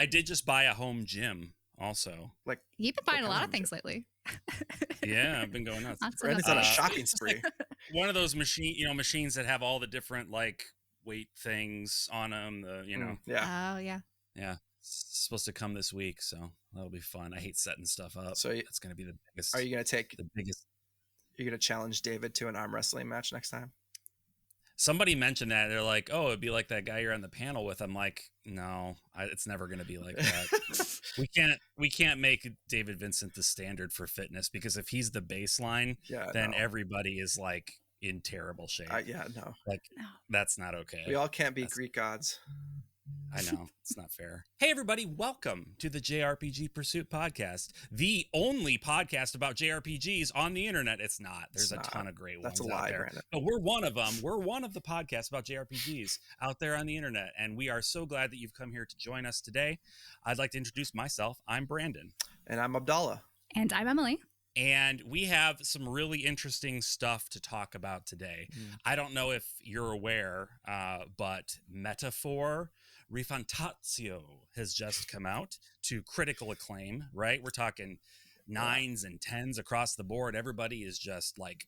I did just buy a home gym also. Like, You've been buying a lot of things lately. Yeah, I've been going nuts. Brandon's on a shopping spree. One of those machines that have all the different like weight things on them. Yeah. Oh yeah. Yeah. It's supposed to come this week, so that'll be fun. I hate setting stuff up. So that's going to be the biggest. Are you going to take the biggest? You're going to challenge David to an arm wrestling match next time? Somebody mentioned that. They're like, "Oh, it'd be like that guy you're on the panel with." I'm like, "No, it's never going to be like that. We can't make David Vincent the standard for fitness, because if he's the baseline, then everybody is like in terrible shape. No. That's not okay. We all can't be Greek gods. I know. It's not fair. Hey, everybody. Welcome to the JRPG Pursuit Podcast, the only podcast about JRPGs on the internet. It's not. There's a ton of great ones out there. Brandon. But we're one of them. We're one of the podcasts about JRPGs out there on the internet, and we are so glad that you've come here to join us today. I'd like to introduce myself. I'm Branden. And I'm Abdallah. And I'm Emily. And we have some really interesting stuff to talk about today. I don't know if you're aware, but Metaphor Fantazio has just come out to critical acclaim, right? We're talking 9s and 10s across the board. Everybody is just like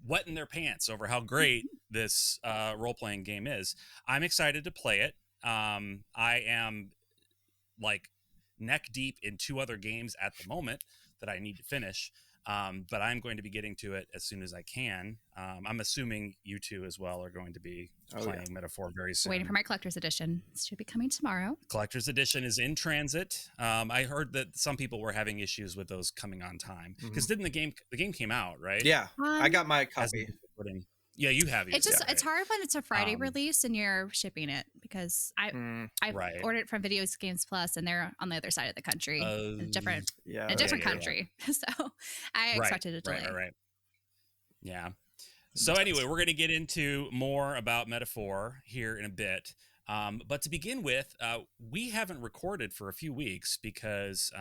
wetting their pants over how great this role-playing game is. I'm excited to play it. I am like neck deep in 2 other games at the moment that I need to finish. But I'm going to be getting to it as soon as I can. I'm assuming you two as well are going to be playing Metaphor very soon. Waiting for my collector's edition. It should be coming tomorrow. Collector's edition is in transit. I heard that some people were having issues with those coming on time, because didn't the game came out, right? Yeah, I got my copy. Yeah, you have it. It's hard when it's a Friday release and you're shipping it, because I ordered it from Video Games Plus and they're on the other side of the country, in a different country. So I expected a delay. Right. Yeah. So anyway, we're going to get into more about Metaphor here in a bit. But to begin with, we haven't recorded for a few weeks because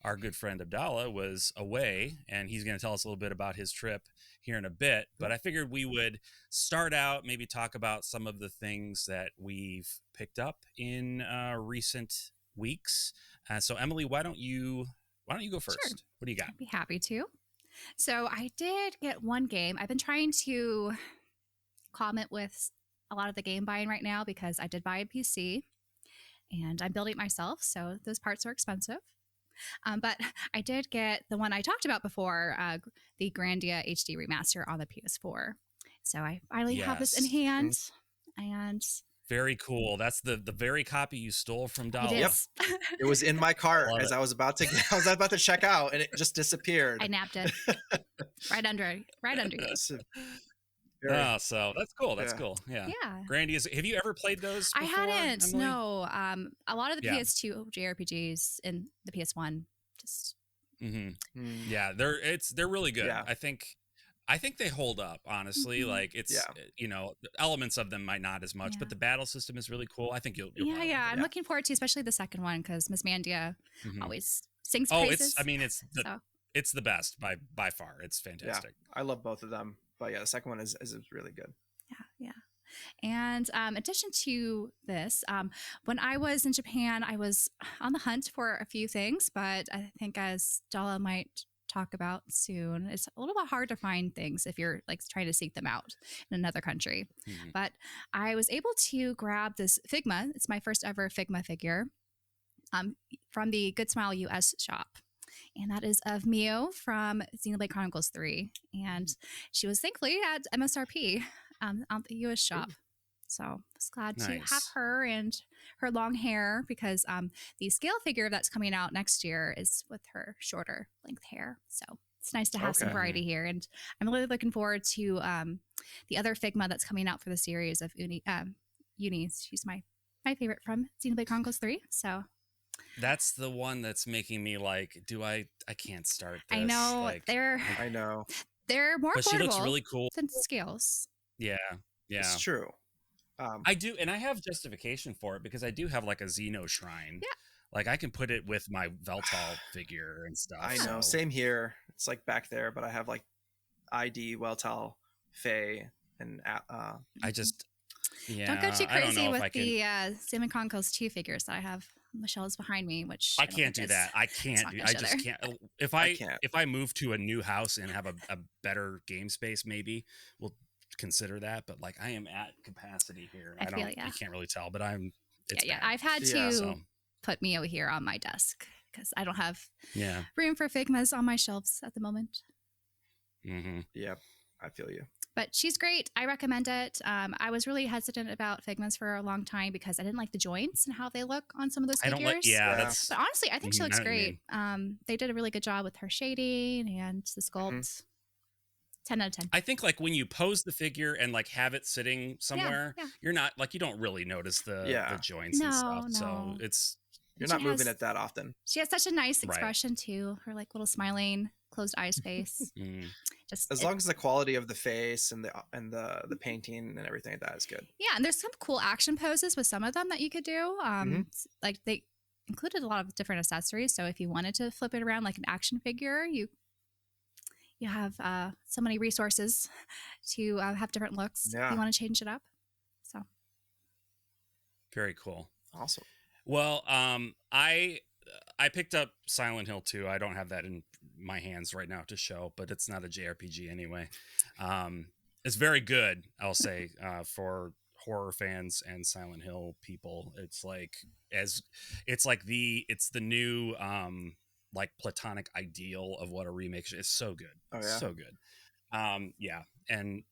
our good friend Abdallah was away, and he's going to tell us a little bit about his trip here in a bit. But I figured we would start out, maybe talk about some of the things that we've picked up in recent weeks. So Emily, why don't you go first? Sure. What do you got? I'd be happy to. So I did get one game. I've been trying to comment with a lot of the game buying right now, because I did buy a PC and I'm building it myself, so those parts are expensive. But I did get the one I talked about before, the Grandia HD remaster on the PS4. So I finally have this in hand, and very cool. That's the very copy you stole from Dollar. Yep, it was in my cart as I was about to check out, and it just disappeared. I nabbed it right under you. So that's cool. That's cool. Yeah. Grandia, have you ever played those before, I hadn't. Emily? No. A lot of the PS2 JRPGs and the PS1 just. Yeah, they're really good. Yeah. I think they hold up, honestly. Like it's elements of them might not as much, but the battle system is really cool. I think you'll I'm looking forward to especially the second one, because Miss Mandia always sings praises. It's the best by far. It's fantastic. I love both of them. But yeah, the second one is really good. Yeah. And in addition to this, when I was in Japan, I was on the hunt for a few things, but I think, as Dalla might talk about soon, it's a little bit hard to find things if you're like trying to seek them out in another country. But I was able to grab this Figma. It's my first ever Figma figure from the Good Smile US shop. And that is of Mio from Xenoblade Chronicles 3. And she was thankfully at MSRP on the US shop. So I was glad to have her and her long hair, because the scale figure that's coming out next year is with her shorter length hair. So it's nice to have some variety here. And I'm really looking forward to the other Figma that's coming out for the series of Uni. She's my favorite from Xenoblade Chronicles 3. So that's the one that's making me like, I can't start this. I know. Like, they're more but affordable. She looks really cool than scales. Yeah. It's true. I do, and I have justification for it, because I do have like a Xeno shrine. Yeah. Like I can put it with my Veltal figure and stuff. I know. Same here. It's like back there, but I have like ID, Weltal, Faye, and Don't go Yeah, too I don't crazy know if with I can. the Sam & Conco's 2 figures that I have on the shelves behind me, which I I don't can't think do is that. I it's can't not do. gonna I show just there. can't. If I I can't. if I move to a new house and have a better game space, maybe we'll consider that. But like, I am at capacity here. I I feel don't. yeah. You can't really tell, but Yeah, It's yeah. bad. I've had Yeah. to So put Mio here on my desk because I don't have yeah. room for Figmas on my shelves at the moment. Mm-hmm. Yep. I feel you. But she's great. I recommend it. I was really hesitant about Figmas for a long time because I didn't like the joints and how they look on some of those I don't like. figures. Yeah, Yeah. that's. But honestly, I think she I looks know what you great. mean. They did a really good job with her shading and the sculpt. 10 out of 10. I think like when you pose the figure and like have it sitting somewhere, yeah. you're not like you don't really notice the Yeah. joints and stuff. No. So it's You're She not moving has- it that often. She has such a nice Right. expression too. Her like little smiling, closed eyes face. mm, Just As long as the quality of the face and the painting and everything like that is good. yeah, and there's some cool action poses with some of them that you could do. Like they included a lot of different accessories. So if you wanted to flip it around like an action figure, you have so many resources to have different looks if Yeah. you want to change it up. So very cool. Awesome. Well, I picked up Silent Hill 2. I don't have that in my hands right now to show, but it's not a JRPG anyway. It's very good, I'll say, for horror fans and Silent Hill people. It's the new like platonic ideal of what a remake is. It's so good. Oh yeah. So good. Yeah, and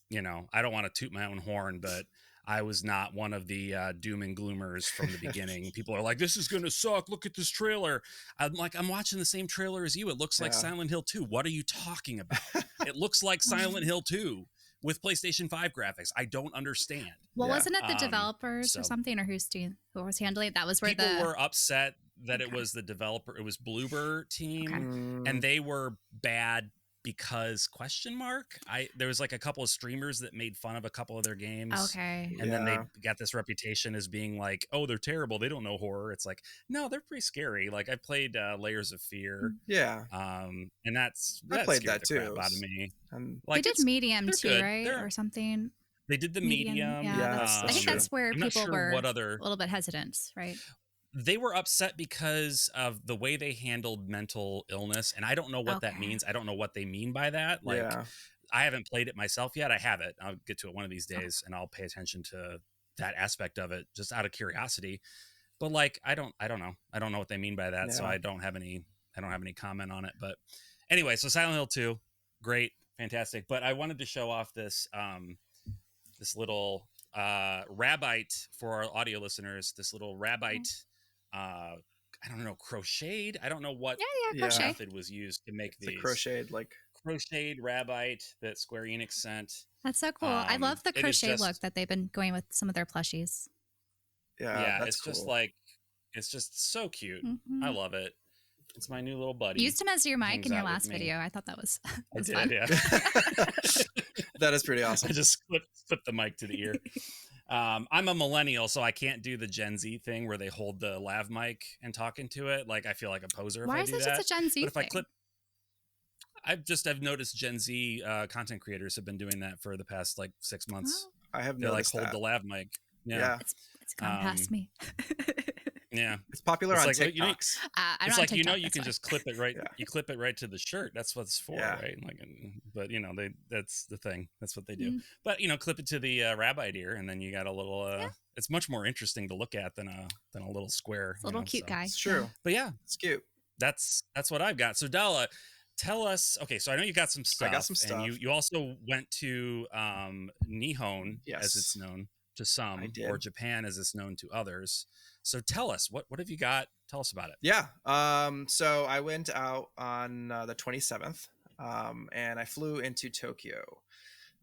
you know, I don't want to toot my own horn, but I was not one of the doom and gloomers from the beginning. People are like, this is going to suck. Look at this trailer. I'm like, I'm watching the same trailer as you. It looks like Yeah. Silent Hill 2. What are you talking about? It looks like Silent Hill 2 with PlayStation 5 graphics. I don't understand. well, Yeah. wasn't it the developers or so- something, or who was handling it? That was where People were upset that it Okay. was the developer. It was Bloober team. Okay. And they were bad because ? There was like a couple of streamers that made fun of a couple of their games. Okay. And then they Yeah. got this reputation as being like, oh, they're terrible. They don't know horror. It's like, no, they're pretty scary. Like I played Layers of Fear. Yeah. And that played scared that the crap too. out of me. And Like they did Medium they're too, good. right? Or something. They did the Medium. Medium. Yeah, Yeah, that's, I that's think true. that's where I'm not people sure were what other a little bit hesitant, right? they were upset because of the way they handled mental illness, and I don't know what that Okay. means. I don't know what they mean by that. Like yeah. I haven't played it myself yet. I have it. I'll get to it one of these days and I'll pay attention to that aspect of it just out of curiosity. But like I don't know. I don't know what they mean by that. So Yeah. I don't have any comment on it. But anyway, so Silent Hill 2, great, fantastic. But I wanted to show off this this little rabbite for our audio listeners, this little rabbite I don't know, crocheted. I don't know what Yeah, Yeah. crochet. method was used to make It's a these. crocheted like Crocheted rabbite that Square Enix sent. That's so cool. I love the it is crochet just- look that they've been going with some of their plushies. yeah, that's it's cool. just like it's just so cute. Mhm. I love it. It's my new little buddy. You used him as your mic hangs in your out with last me. video. I thought that was, I was did, fun. yeah. That is pretty I awesome. just flipped the mic to the ear. I'm a millennial, so I can't do the Gen Z thing where they hold the lav mic and talk into it. Like I feel like a poser Why if I is do it that. just a Gen Z But if I thing? clip, I've noticed Gen Z content creators have been doing that for the past like 6 months. Oh, I have They like noticed hold that. the lav mic. Yeah. it's gone past me. Yeah. It's popular It's on like, you know, TikToks. I'm It's not like on you know TikTok, you that's can why. just clip it right. Yeah. You clip it right to the shirt. That's what it's for, Yeah. right? Like, but you know that's the thing. That's what they do. Mm. But you know, clip it to the rabbite ear, and then you got a little. It's much more interesting to look at than a little square. It's a little cute guy. It's true. But yeah, It's cute. that's what I've got. So Dalla, tell us. Okay, so I know you got some stuff. I got some stuff. And you also went to Nihon, Yes. as it's known to some, I did. or Japan as it's known to others. So tell us what have you got? Tell us about it. Yeah. So I went out on the 27th, and I flew into Tokyo.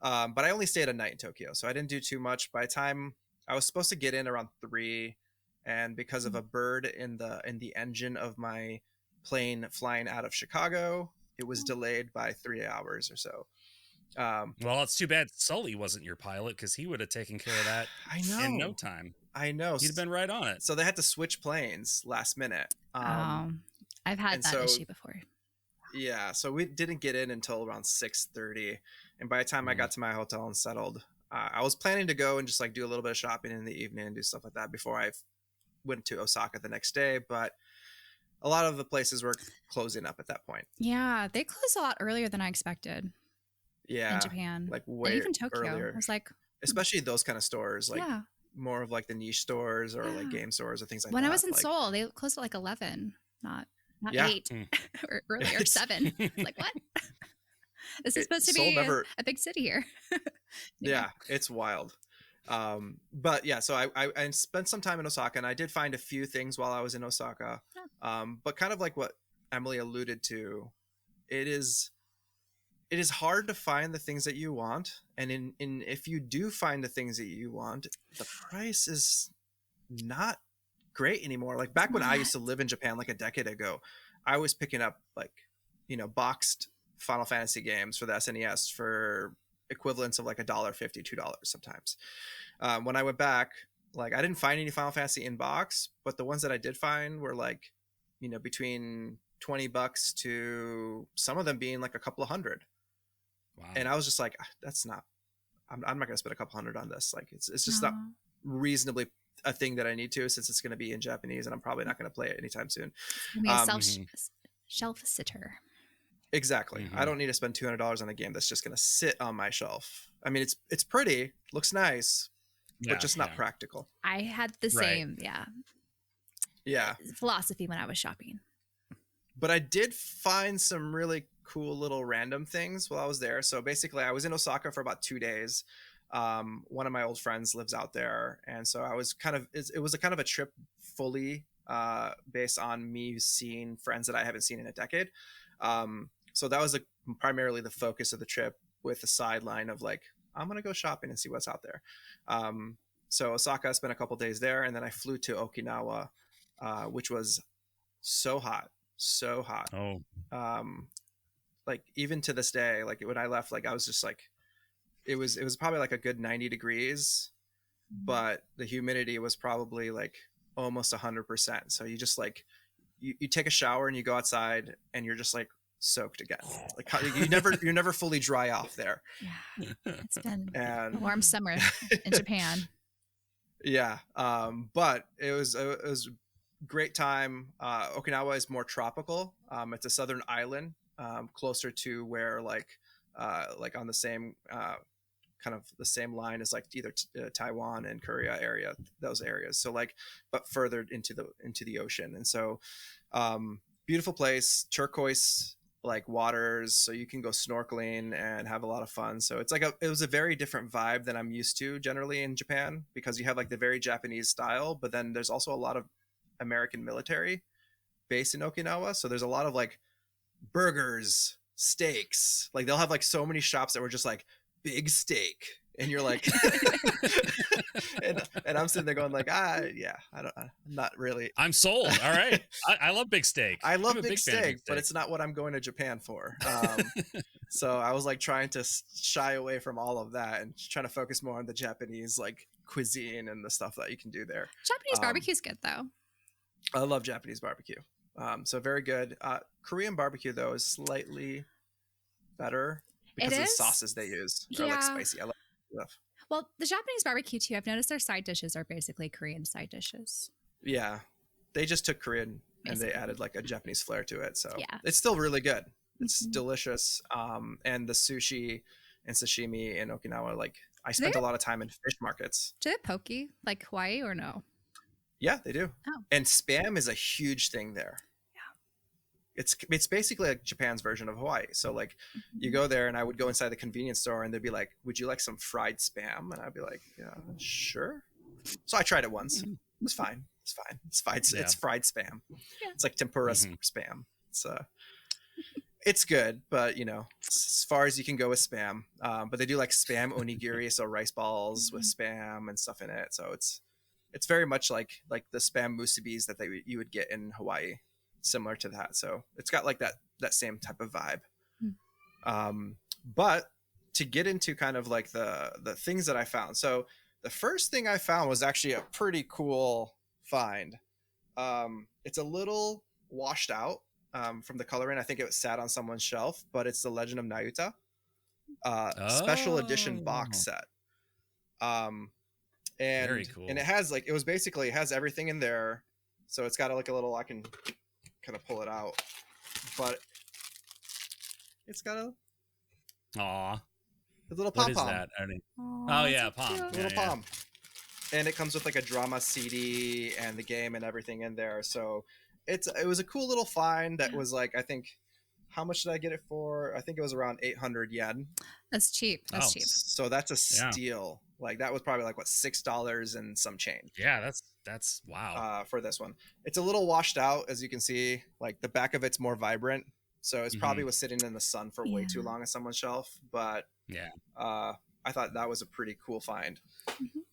But I only stayed a night in Tokyo, so I didn't do too much. By the time I was supposed to get in around 3, and because of a bird in the engine of my plane flying out of Chicago, it was delayed by 3 hours or so. Well, it's too bad Sully wasn't your pilot because he would have taken care of that I know. in no time. I know. He'd have been right on it. So they had to switch planes last minute. I've had and that so- issue before. Yeah, so we didn't get in until around 6:30, and by the time I got to my hotel and settled, I was planning to go and just like do a little bit of shopping in the evening and do stuff like that before I went to Osaka the next day, but a lot of the places were closing up at that point. Yeah, they closed a lot earlier than I expected. Yeah, in Japan, like way and even Tokyo. earlier. I was like, especially those kind of stores, like yeah. more of like the niche stores or like Yeah. game stores or things like When that. I was in like, Seoul, they closed at like 11, not Yeah. 8 or earlier, It's- 7. Like, what? This is supposed to Seoul be never- a big city here. yeah, it's wild. But yeah, so I spent some time in Osaka, and I did find a few things while I was in Osaka. But kind of like what Emily alluded to, it is hard to find the things that you want, and in if you do find the things that you want, the price is not great anymore. Like back when I used to live in Japan like a decade ago, I was picking up like, you know, boxed Final Fantasy games for the SNES for equivalents of like $1.50, $2 sometimes. When I went back, like I didn't find any Final Fantasy in box, but the ones that I did find were like, you know, between $20 to some of them being like a couple of hundred. Wow. And I was just like, that's not, I'm not going to spend a couple hundred on this. Like it's just not reasonably a thing that I need to, since it's going to be in Japanese and I'm probably not going to play it anytime soon. Be a shelf sitter. Exactly. I don't need to spend $200 on a game that's just going to sit on my shelf. I mean, it's pretty, looks nice, but just not practical. I had the same, philosophy when I was shopping. But I did find some really cool little random things while I was there. So basically, I was in Osaka for about 2 days. One of my old friends lives out there, and so I was it was a kind of a trip fully based on me seeing friends that I haven't seen in a decade. So that was primarily the focus of the trip, with a sideline of like, I'm gonna go shopping and see what's out there. So Osaka, I spent a couple days there, and then I flew to Okinawa, which was so hot. Like even to this day, like when I left, like I was just like, it was probably like a good 90 degrees, but the humidity was probably like almost 100%. So you just like, you take a shower and you go outside and you're just like soaked again. Like you're never fully dry off there. Yeah, it's been a warm summer in Japan. Yeah, but it was great time. Okinawa is more tropical. It's a southern island, closer to where like on the same kind of the same line as like either Taiwan and Korea area, those areas. So like, but further into the ocean. And so beautiful place, turquoise like waters, so you can go snorkeling and have a lot of fun. So it's like it was a very different vibe than I'm used to generally in Japan, because you have like the very Japanese style, but then there's also a lot of American military based in Okinawa. So there's a lot of like burgers, steaks. Like they'll have like so many shops that were just like big steak, and you're like and I'm sitting there going like, I'm not really. I'm sold. All right. I love big steak. I love big steak, but it's not what I'm going to Japan for. So I was like trying to shy away from all of that and trying to focus more on the Japanese like cuisine and the stuff that you can do there. Japanese barbecue's good though. I love Japanese barbecue. So very good. Korean barbecue though is slightly better because of the sauces they use. They're like spicy. I love stuff. Well, the Japanese barbecue too, I've noticed their side dishes are basically Korean side dishes. Yeah. They just took Korean and they added like a Japanese flair to it. So it's still really good. It's delicious. And the sushi and sashimi in Okinawa, like I spent a lot of time in fish markets. Do they have poke like Hawaii or no? Yeah, they do. Oh. And Spam is a huge thing there. It's basically like Japan's version of Hawaii. So like you go there, and I would go inside the convenience store and they'd be like, would you like some fried Spam? And I'd be like, yeah, sure. So I tried it once. It was fine. It's fine. It's fine. It's fried Spam. Yeah. It's like tempura Spam. It's good, but you know, as far as you can go with Spam. But they do like Spam onigiri, so rice balls with Spam and stuff in it. So it's very much like the Spam musubis that you would get in Hawaii. Similar to that, so it's got like that same type of vibe. But to get into kind of like the things that I found, so the first thing I found was actually a pretty cool find. It's a little washed out from the coloring. I think it was sat on someone's shelf, but it's the Legend of Nayuta special edition box set. Very cool. And it has like, it was basically, it has everything in there. So it's got like a little, I can kind of pull it out, but it's got a little What pom is pom. that? Aw, Yeah, so pom. cute. Little pom. And it comes with like a drama CD and the game and everything in there. So it was a cool little find that was like, I think, how much did I get it for? I think it was around 800 yen. That's cheap. That's cheap. So that's a steal. Like that was probably like what, $6 and some change. Yeah, that's wow. For this one, it's a little washed out, as you can see. Like the back of it's more vibrant, so it's probably was sitting in the sun for way too long on someone's shelf. But I thought that was a pretty cool find.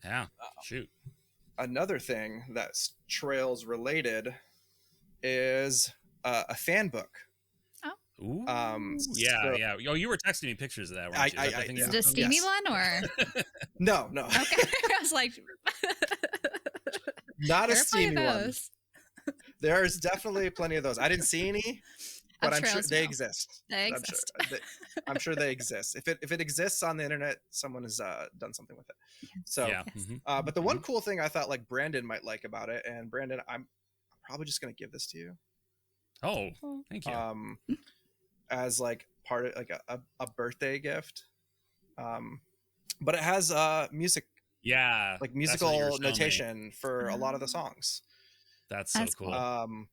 Yeah, shoot. Another thing that's Trails related is a fan book. Ooh. Yeah. Oh, you were texting me pictures of that, weren't you? Is it a steamy one or? No. Okay, I was like, not a steamy one. There's definitely plenty of those. I didn't see any, but I'm sure they exist. I'm sure they exist. If it exists on the internet, someone has done something with it. So, but the one cool thing I thought like Branden might like about it, and Branden, I'm probably just gonna give this to you. Oh, thank you. As like part of like a birthday gift. But it has music. Yeah. Like musical notation for a lot of the songs. That's so cool.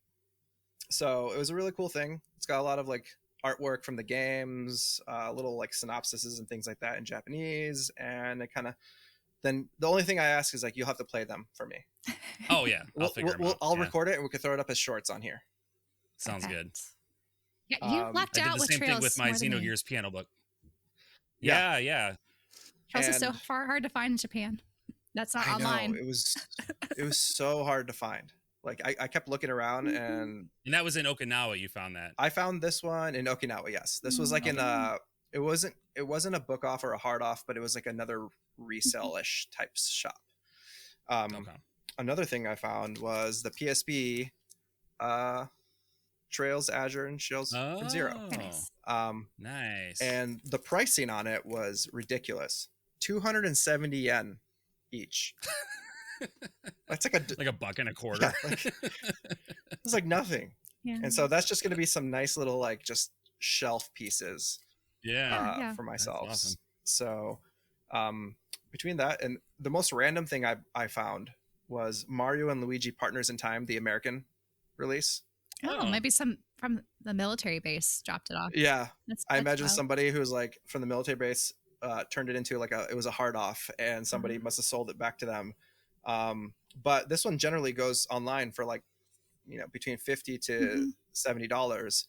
So it was a really cool thing. It's got a lot of like artwork from the games, little like synopsises and things like that in Japanese. And it kind of, then the only thing I ask is like, you'll have to play them for me. Oh yeah. I'll record it and we can throw it up as shorts on here. Sounds good. Yeah, you lucked out with Trails. I did the same thing with my Xenogears piano book. Yeah. Trails is so hard to find in Japan. That's not online. It was so hard to find. Like I kept looking around and that was in Okinawa. You found that? I found this one in Okinawa. Yes, this was like in it wasn't a book off or a hard off, but it was like another resale-ish type shop. Another thing I found was the PSP Trails, Azure, and Trails Zero. Nice. Nice. And the pricing on it was ridiculous. 270 yen each. That's like a buck and a quarter. Yeah, it's like nothing. Yeah. And so that's just going to be some nice little like just shelf pieces. For myself. Awesome. So between that and the most random thing I found was Mario and Luigi Partners in Time, the American release. Maybe some from the military base dropped it off. Yeah, I imagine somebody who's like from the military base turned it into like it was a hard off, and somebody must have sold it back to them. But this one generally goes online for like, between $50 to $70,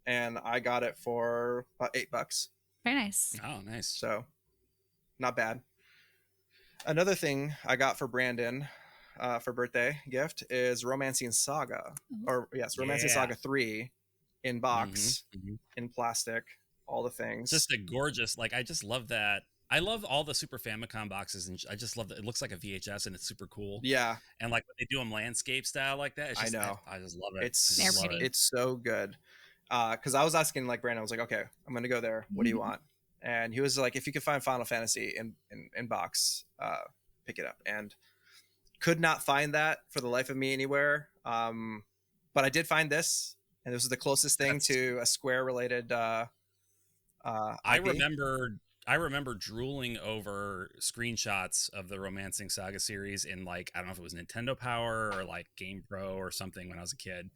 and I got it for about $8. Very nice. Oh, nice. So, not bad. Another thing I got for Branden. For birthday gift is Romancing Saga, Romancing Saga 3 in box, in plastic, all the things. Just a gorgeous, like, I just love that. I love all the Super Famicom boxes, and I just love that it looks like a VHS and it's super cool. Yeah, and like they do them landscape style like that. It's just, I know, I just love it. It's so good. Because I was asking like Branden, I was like, okay, I'm gonna go there. What do you want? And he was like, if you could find Final Fantasy in box, pick it up. And could not find that for the life of me anywhere. But I did find this, and this was the closest thing to a Square related I remember drooling over screenshots of the Romancing Saga series in like, I don't know if it was Nintendo Power or like Game Pro or something when I was a kid,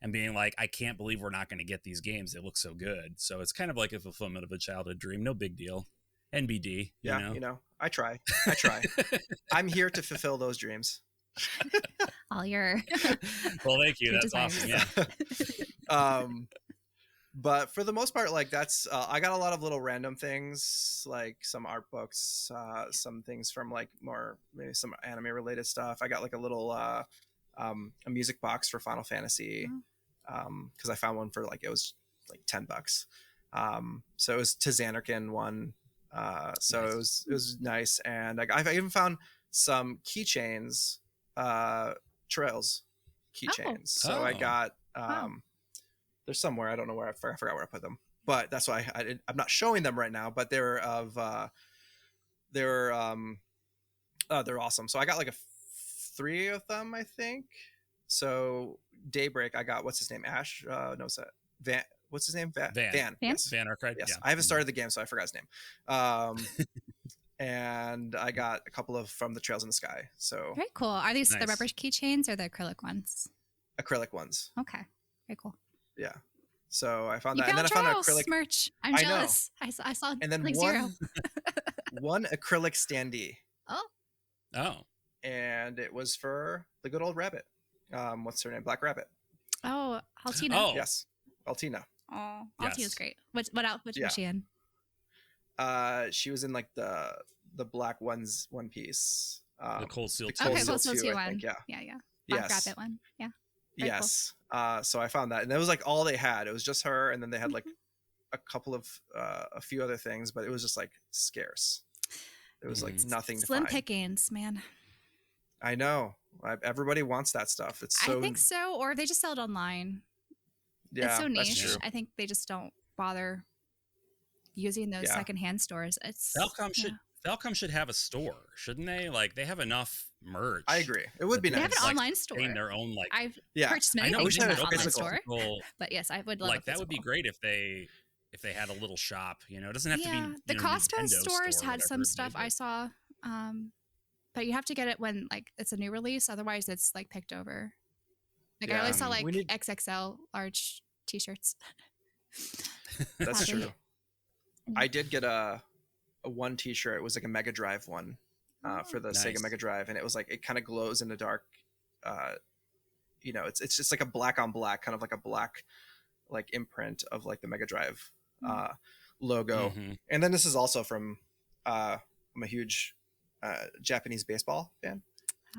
and being like, I can't believe we're not going to get these games. They look so good. So it's kind of like a fulfillment of a childhood dream. No big deal. NBD. I try. I'm here to fulfill those dreams. All your well, thank you. That's awesome. Yeah. But for the most part, like that's I got a lot of little random things, like some art books, some things from like maybe some anime related stuff. I got like a little a music box for Final Fantasy because I found one for like, it was like $10. So it was to Xanarkin one. So nice. it was nice, and I even found some keychains, Trails keychains. So I got there's somewhere, I don't know where, I forgot where I put them, but that's why I'm not showing them right now. But they were They're awesome. So I got like 3 of them, I think. So Daybreak, I got, what's his name? Ash? No, it's Van. What's his name? Van. Van? Yes. Van Arkwright. Yes. Yeah. I haven't started the game, so I forgot his name. And I got a couple of From the Trails in the Sky. So Very cool. Are these the Nice. rubber keychains or the acrylic ones? acrylic ones. Okay. Very cool. Yeah. So I found You that, and then I found found an Charles acrylic, merch. I'm I know. jealous. I saw and then like one zero. one acrylic standee, Oh, Oh, and it was for the good old rabbit. What's her name? Black Rabbit. oh, Altina. Oh. Yes, Altina. Oh, Yes. Altina's great. What outfit Yeah. was she in? She was in like the black one piece. the Cold Steel the 2. Cold Okay, Steel Cold Steel 2, 2 I one. think, yeah. Yeah. Black Yes. Rabbit one. Yeah. Very cool. Yes. So I found that, and it was like all they had. It was just her, and then they had like a couple of a few other things, but it was just like scarce. It was like nothing to Slim find. pickings, man. I know. Everybody wants that stuff. It's so. I think so, or they just sell it online. Yeah, It's so that's niche. true. I think they just don't bother using those Yeah. secondhand stores. It's Falcom should have a store, shouldn't they? Like they have enough merch. I agree. It would be They nice. have an Like, online store. getting their own like. I've Yeah. purchased I many know. things wish in I the had a online physical. store, but yes, I would love Like a that would be physical. great if they had a little shop. You know, it doesn't have to be. The you know, Costco Nintendo stores store or had some whatever, stuff I but- saw, but you have to get it when like it's a new release. Otherwise, it's like picked over. Like I Yeah, only saw like we need- XXL large T-shirts. That's Sadly. true. I did get a one T-shirt. It was like a Mega Drive one for the Nice. Sega Mega Drive, and it was like it kind of glows in the dark. You know, it's just like a black on black, kind of like a black like imprint of like the Mega Drive logo. Mhm. And then this is also from I'm a huge Japanese baseball fan.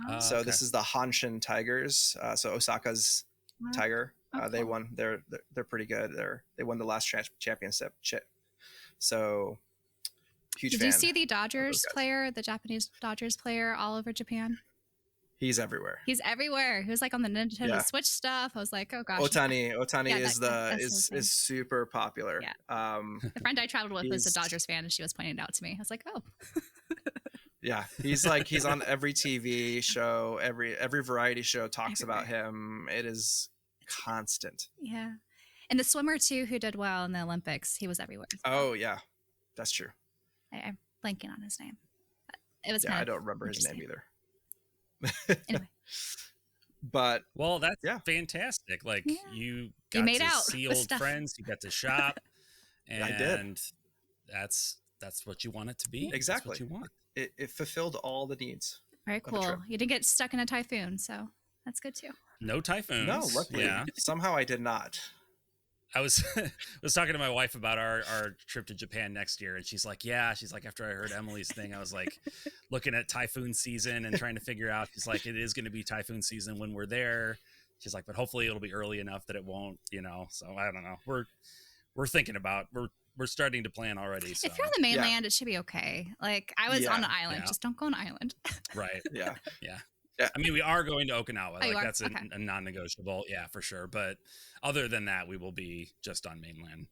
Oh, So okay. this is the Hanshin Tigers. So Osaka's wow. Tiger. Oh, They cool. won. They're pretty good. They won the last championship. So huge Did fan. you see the Dodgers guys. player, the Japanese Dodgers player, all over Japan? He's everywhere. He's everywhere. He was like on the Nintendo Yeah. Switch stuff. I was like, oh gosh. Otani Yeah, is that's his name. is super popular. Yeah. Um, The friend I traveled with was a He's- Dodgers fan, and she was pointing it out to me. I was like, oh, yeah, he's on every TV show, every variety show talks about him. It is constant. yeah. And the swimmer too, who did well in the Olympics, he was everywhere. as well. Oh yeah, that's true. I'm blanking on his name. But it was Yeah, kind I of don't remember his name interesting. either. Anyway. But Well, that's Yeah. fantastic. Like Yeah. you got made to out see with old stuff. friends, you got to shop, I did. and that's what you want it to be. Exactly. That's what you want. it fulfilled all the needs. Very a cool. trip. You didn't get stuck in a typhoon, so that's good too. No typhoons. No, luckily, Yeah. somehow I did not. I was was talking to my wife about our trip to Japan next year, and she's like, "Yeah." She's like, after I heard Emily's thing, I was like, looking at typhoon season and trying to figure out. She's like, "It is going to be typhoon season when we're there." She's like, "But hopefully it'll be early enough that it won't." You know, so I don't know. We're thinking about we're starting to plan already. So If you're on the mainland, it should be okay. Like I was on Yeah, an island, yeah. just don't go on an island. right. Yeah. I mean, we are going to Okinawa. Oh, you Like are? that's a, Okay. a non-negotiable. Yeah, for sure. But other than that, we will be just on mainland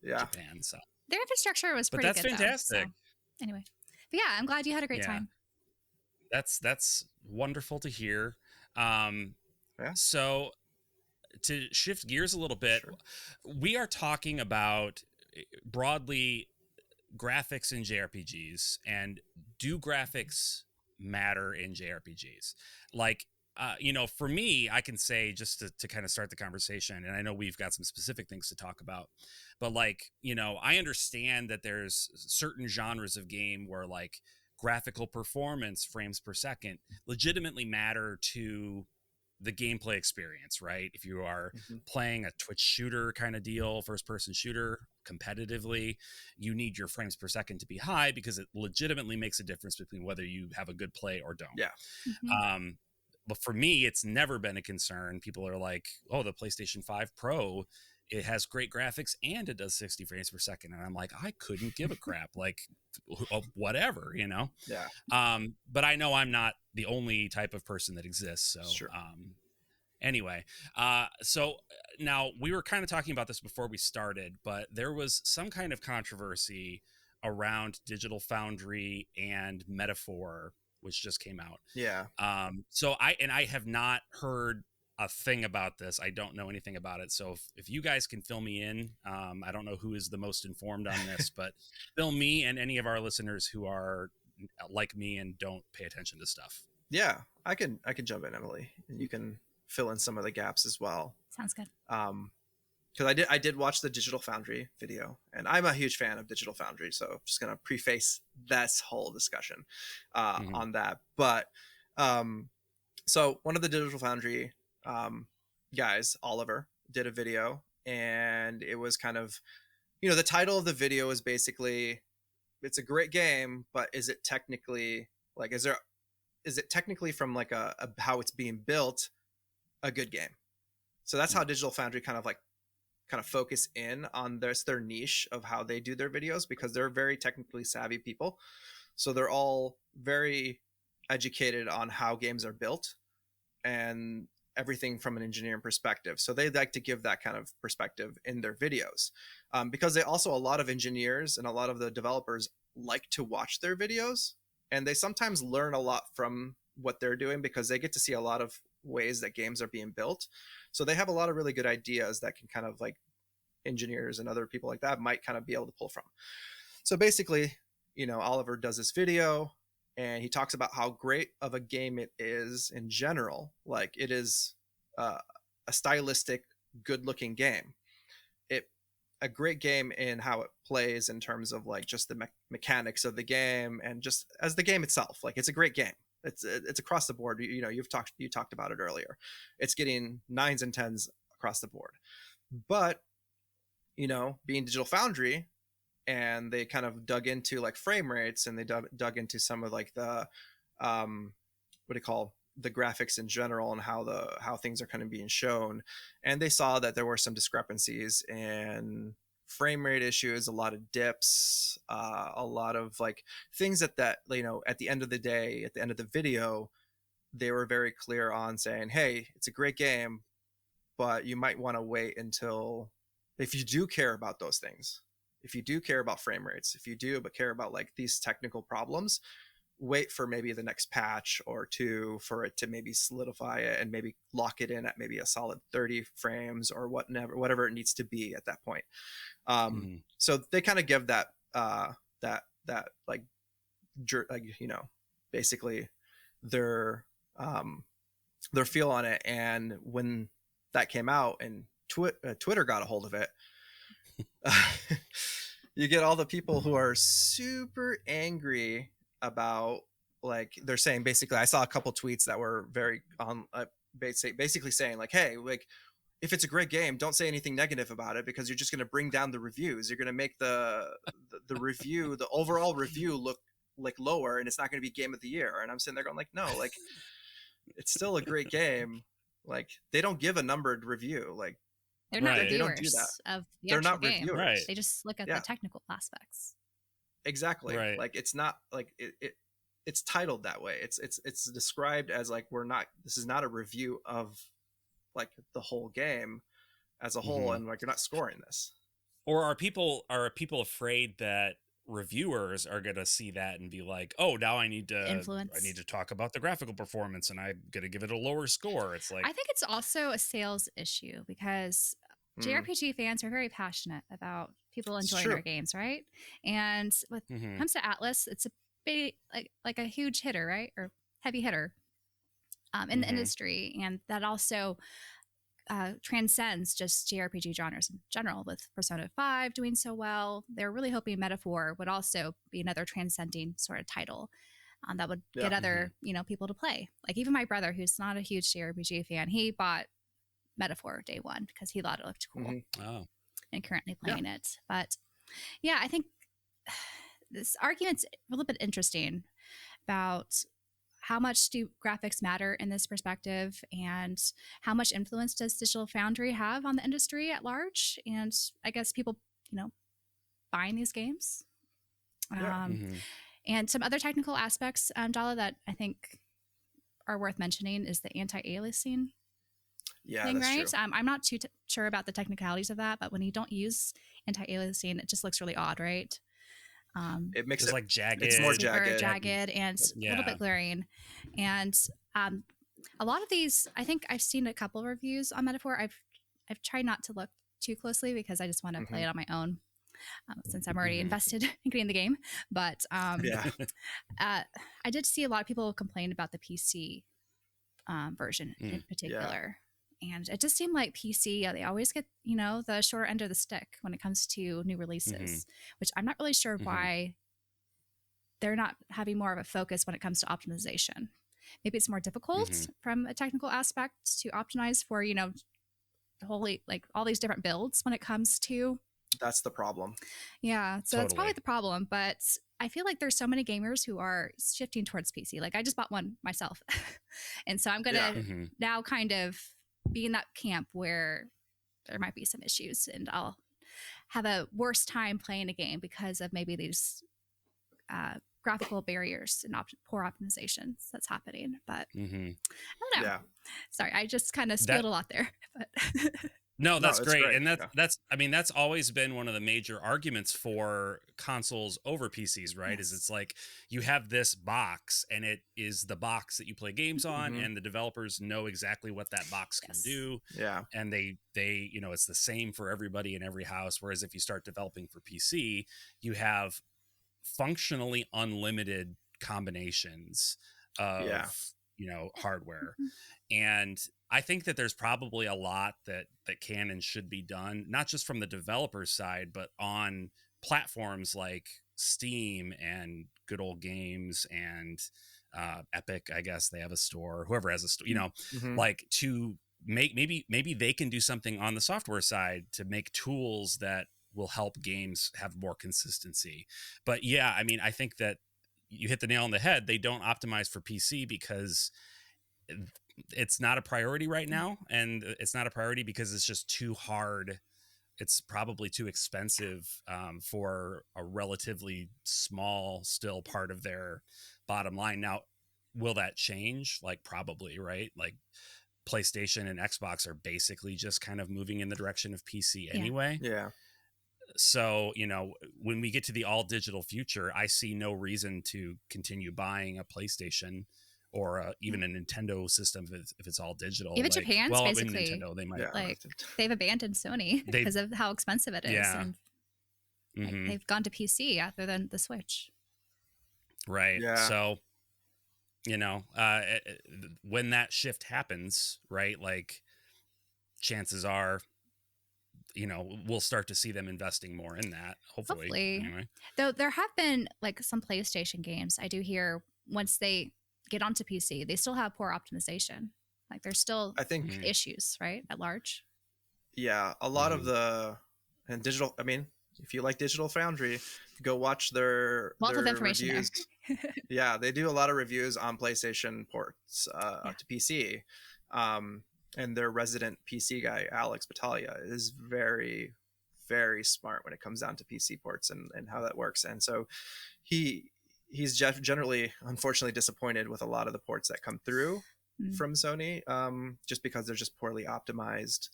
Yeah. Japan. So Their infrastructure was But pretty that's good. fantastic. Though, so. Anyway, but yeah, I'm glad you had a great Yeah. time. that's wonderful to hear. Yeah. So to shift gears a little bit, Sure. we are talking about broadly graphics in JRPGs, and do graphics matter in JRPGs? Like, for me, I can say just to kind of start the conversation, and I know we've got some specific things to talk about, but like, I understand that there's certain genres of game where like graphical performance, frames per second, legitimately matter to the gameplay experience, right? If you are Mhm. playing a Twitch shooter kind of deal, first person shooter competitively, you need your frames per second to be high because it legitimately makes a difference between whether you have a good play or don't. Yeah. Mhm. But for me, it's never been a concern. People are like, oh, the PlayStation 5 Pro, it has great graphics and it does 60 frames per second. And I'm like, I couldn't give a crap. Like, whatever, Yeah. But I know I'm not the only type of person that exists. So, Sure. anyway, so now we were kind of talking about this before we started, but there was some kind of controversy around Digital Foundry and Metaphor which just came out. Yeah. So I have not heard a thing about this. I don't know anything about it. So if you guys can fill me in, I don't know who is the most informed on this, but fill me and any of our listeners who are like me and don't pay attention to stuff. Yeah, I can jump in, Emily, and you can fill in some of the gaps as well. Sounds good. Because I did watch the Digital Foundry video, and I'm a huge fan of Digital Foundry, so I'm just gonna preface this whole discussion on that. But so one of the Digital Foundry guys, Oliver, did a video, and it was kind of, the title of the video is basically, it's a great game, but is it technically like, is it technically from like a how it's being built a good game? So that's how Digital Foundry kind of focus in on their niche of how they do their videos, because they're very technically savvy people. So they're all very educated on how games are built and everything from an engineering perspective. So they like to give that kind of perspective in their videos, because they also, a lot of engineers and a lot of the developers like to watch their videos, and they sometimes learn a lot from what they're doing because they get to see a lot of ways that games are being built. So they have a lot of really good ideas that can kind of like engineers and other people like that might kind of be able to pull from. So basically, Oliver does this video and he talks about how great of a game it is in general. Like, it is a stylistic, good looking game. A great game in how it plays in terms of like just the mechanics of the game, and just as the game itself, like, it's a great game. It's across the board. You talked about it earlier. It's getting 9s and 10s across the board. But being Digital Foundry, and they kind of dug into like frame rates, and they dug into some of like the the graphics in general, and how things are kind of being shown, and they saw that there were some discrepancies in frame rate issues, a lot of dips, a lot of like things that at the end of the day, at the end of the video, they were very clear on saying, hey, it's a great game, but you might want to wait until, if you do care about those things, if you do care about frame rates, if you do but care about like these technical problems, wait for maybe the next patch or two for it to maybe solidify it and maybe lock it in at maybe a solid 30 frames or whatever it needs to be at that point. So they kind of give that basically their feel on it. And when that came out and Twitter got a hold of it, you get all the people who are super angry about, like, they're saying basically, I saw a couple tweets that were very basically saying like, hey, like, if it's a great game, don't say anything negative about it, because you're just going to bring down the reviews. You're going to make the review, the overall review, look like lower, and it's not going to be game of the year. And I'm sitting there going like, no, like, it's still a great game. Like, they don't give a numbered review. Like, they're not Right. reviewers They don't do that. of the They're actual not game. reviewers. Right. They just look at Yeah. the technical aspects. Exactly. Right. Like, it's not like it's titled that way. It's described as like, this is not a review of like the whole game as a whole, and like, you're not scoring this. Or are people afraid that reviewers are going to see that and be like, oh, now I need to talk about the graphical performance and I'm going to give it a lower score? It's like, I think it's also a sales issue, because JRPG fans are very passionate about people enjoying their games, right? And when it comes to Atlas, it's a big, like a huge hitter, right? Or heavy hitter in the industry. And that also transcends just JRPG genres in general, with Persona 5 doing so well. They're really hoping Metaphor would also be another transcending sort of title that would get other people to play. Like, even my brother, who's not a huge JRPG fan, he bought Metaphor day one because he thought it looked cool. Oh. And currently playing it. But yeah, I think this argument's a little bit interesting about how much do graphics matter in this perspective, and how much influence does Digital Foundry have on the industry at large, and I guess people buying these games. And some other technical aspects, Dala, that I think are worth mentioning is the anti-aliasing thing, that's right? true. I'm not too sure about the technicalities of that, but when you don't use anti-aliasing, it just looks really odd, right? It makes Just it like jagged. It's more super jagged. and a little bit glaring. And a lot of these, I think I've seen a couple reviews on Metaphor. I've tried not to look too closely because I just want to play it on my own, since I'm already invested in getting the game. But I did see a lot of people complain about the PC version in particular. And it just seemed like PC, they always get, the short end of the stick when it comes to new releases, which I'm not really sure why they're not having more of a focus when it comes to optimization. Maybe it's more difficult from a technical aspect to optimize for, wholly, like all these different builds when it comes to. That's the problem. Yeah. So that's probably the problem. But I feel like there's so many gamers who are shifting towards PC. Like I just bought one myself. And so I'm going to now kind of be in that camp where there might be some issues and I'll have a worse time playing a game because of maybe these graphical barriers and poor optimizations that's happening. But I don't know. Yeah. Sorry, I just kind of spilled a lot there. But No, that's great. And that's always been one of the major arguments for consoles over PCs, right? Is it's like you have this box and it is the box that you play games on and the developers know exactly what that box can do. Yeah. And they it's the same for everybody in every house. Whereas if you start developing for PC, you have functionally unlimited combinations of hardware. And I think that there's probably a lot that can and should be done, not just from the developer side, but on platforms like Steam and Good Old Games and Epic. I guess they have a store, whoever has a store, like to make, maybe they can do something on the software side to make tools that will help games have more consistency. But yeah, I mean, I think that you hit the nail on the head. They don't optimize for PC because it's not a priority right now. And it's not a priority because it's just too hard. It's probably too expensive for a relatively small still part of their bottom line. Now, will that change? Like probably, right? Like PlayStation and Xbox are basically just kind of moving in the direction of PC anyway. Yeah. So, when we get to the all digital future, I see no reason to continue buying a PlayStation or even a Nintendo system if it's all digital. Even Japan's basically Nintendo, they might they've abandoned Sony because of how expensive it is. Yeah. And they've gone to PC other than the Switch. Right. Yeah. So, when that shift happens, right, like chances are, we'll start to see them investing more in that. Hopefully. Anyway. Though there have been like some PlayStation games, I do hear once they get onto PC, they still have poor optimization. Like there's still, I think, issues, right, at large. Yeah, a lot of digital. I mean, if you like Digital Foundry, go watch their information reviews. Yeah, they do a lot of reviews on PlayStation ports to PC. And their resident PC guy, Alex Battaglia, is very, very smart when it comes down to PC ports and how that works. And so he's generally, unfortunately, disappointed with a lot of the ports that come through from Sony, just because they're just poorly optimized.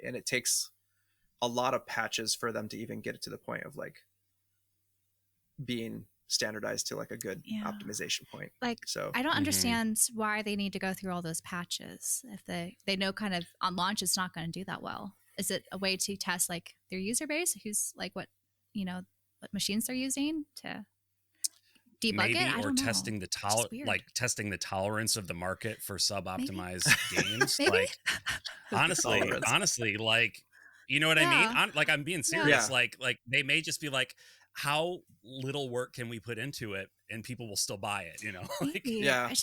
And it takes a lot of patches for them to even get it to the point of like being standardized to like a good optimization point. Like, so I don't understand why they need to go through all those patches if they know kind of on launch it's not going to do that well. Is it a way to test like their user base, who's like what machines they're using to debug maybe, it? or testing testing the tolerance of the market for sub-optimized games. Like honestly, like, you know what I mean? I'm being serious. Yeah. Like they may just be like, how little work can we put into it and people will still buy it, it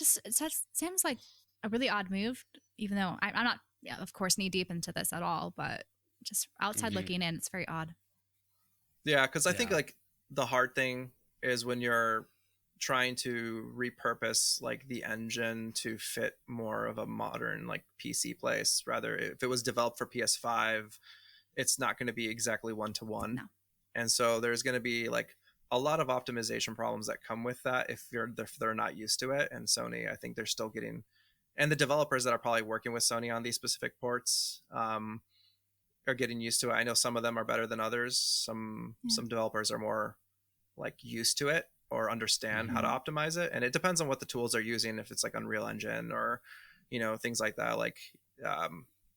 seems like a really odd move, even though I'm not of course knee deep into this at all, but just outside looking in, it's very odd. Because I think like the hard thing is when you're trying to repurpose like the engine to fit more of a modern like PC place. Rather, if it was developed for PS5, it's not going to be exactly one-to-one. No. And so there's going to be like a lot of optimization problems that come with that if they're not used to it. And Sony, I think they're still getting, and the developers that are probably working with Sony on these specific ports are getting used to it. I know some of them are better than others. Some developers are more like used to it or understand how to optimize it. And it depends on what the tools are using, if it's like Unreal Engine or, you know, things like that, like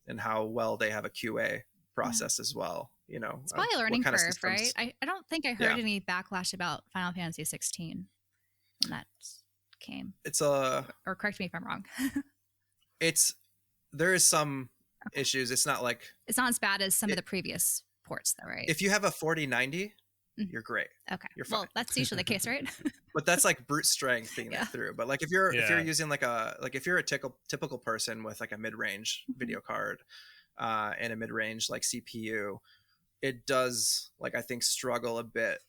and how well they have a QA process as well. You know, it's probably a learning kind curve, right? I don't think I heard any backlash about Final Fantasy 16 when that came. It's a, or correct me if I'm wrong. There is some issues. It's not as bad as some of the previous ports though, right? If you have a 4090, you're great. Okay. You're fine. Well, that's usually the case, right? But that's like brute strength being that through. But like if you're using if you're a typical person with like a mid-range video card and a mid-range like CPU, it does I think struggle a bit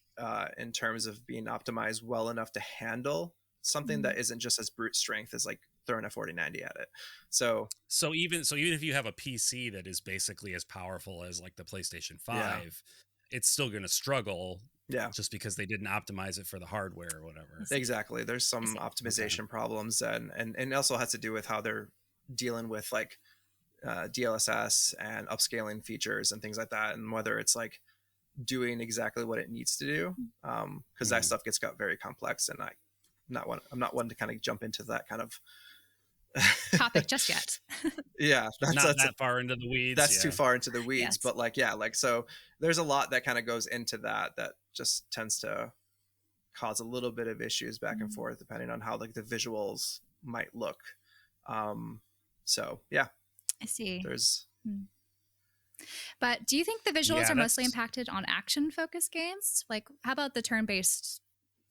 in terms of being optimized well enough to handle something that isn't just as brute strength as like throwing a 4090 at it. So even if you have a PC that is basically as powerful as like the PlayStation 5, it's still going to struggle. Yeah. Just because they didn't optimize it for the hardware or whatever. Exactly. There's some optimization problems and it also has to do with how they're dealing with like DLSS and upscaling features and things like that, and whether it's like doing exactly what it needs to do. Because that stuff got very complex, and I'm not one to kind of jump into that kind of topic just yet. Yeah, that's that far into the weeds. That's too far into the weeds. But so there's a lot that kind of goes into that just tends to cause a little bit of issues back and forth depending on how like the visuals might look. So yeah, I see. But do you think the visuals are mostly impacted on action focused games? Like how about the turn-based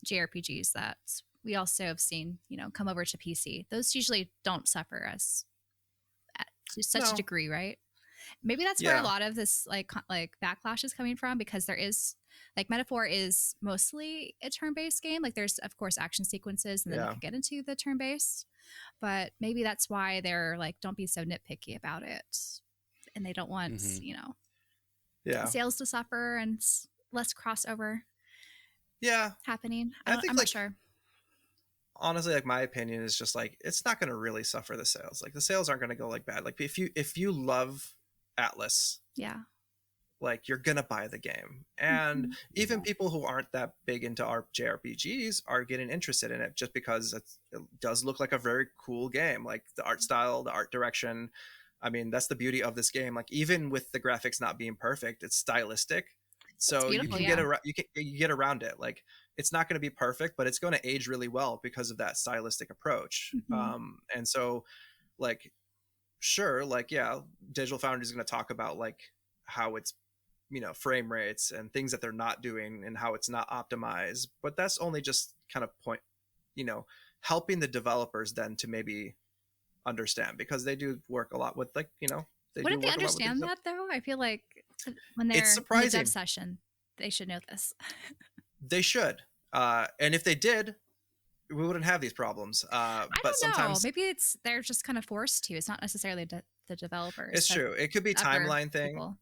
JRPGs that we also have seen, come over to PC? Those usually don't suffer to such a degree, right? Maybe that's where a lot of this like backlash is coming from, because there is like Metaphor is mostly a turn-based game. Like there's of course action sequences, and then you can get into the turn-based. But maybe that's why they're like, don't be so nitpicky about it, and they don't want sales to suffer and less crossover. Happening. I'm not sure. Honestly, like my opinion is just like it's not going to really suffer the sales. Like the sales aren't going to go like bad. Like if you love Atlas, like you're gonna buy the game, and even people who aren't that big into our JRPGs are getting interested in it just because it does look like a very cool game. Like the art style, the art direction. I mean, that's the beauty of this game. Like even with the graphics not being perfect, it's stylistic. So you can get around it. Like it's not going to be perfect, but it's going to age really well because of that stylistic approach. And so like, sure, like, Digital Foundry is going to talk about like how it's, frame rates and things that they're not doing and how it's not optimized, but that's only just kind of helping the developers then to maybe understand, because they do work a lot with like, wouldn't they understand that though? I feel like when they're in the dev session, they should know this. They should. And if they did, we wouldn't have these problems. I don't know. Maybe they're just kind of forced to. It's not necessarily the developers. It's true. It could be a timeline thing.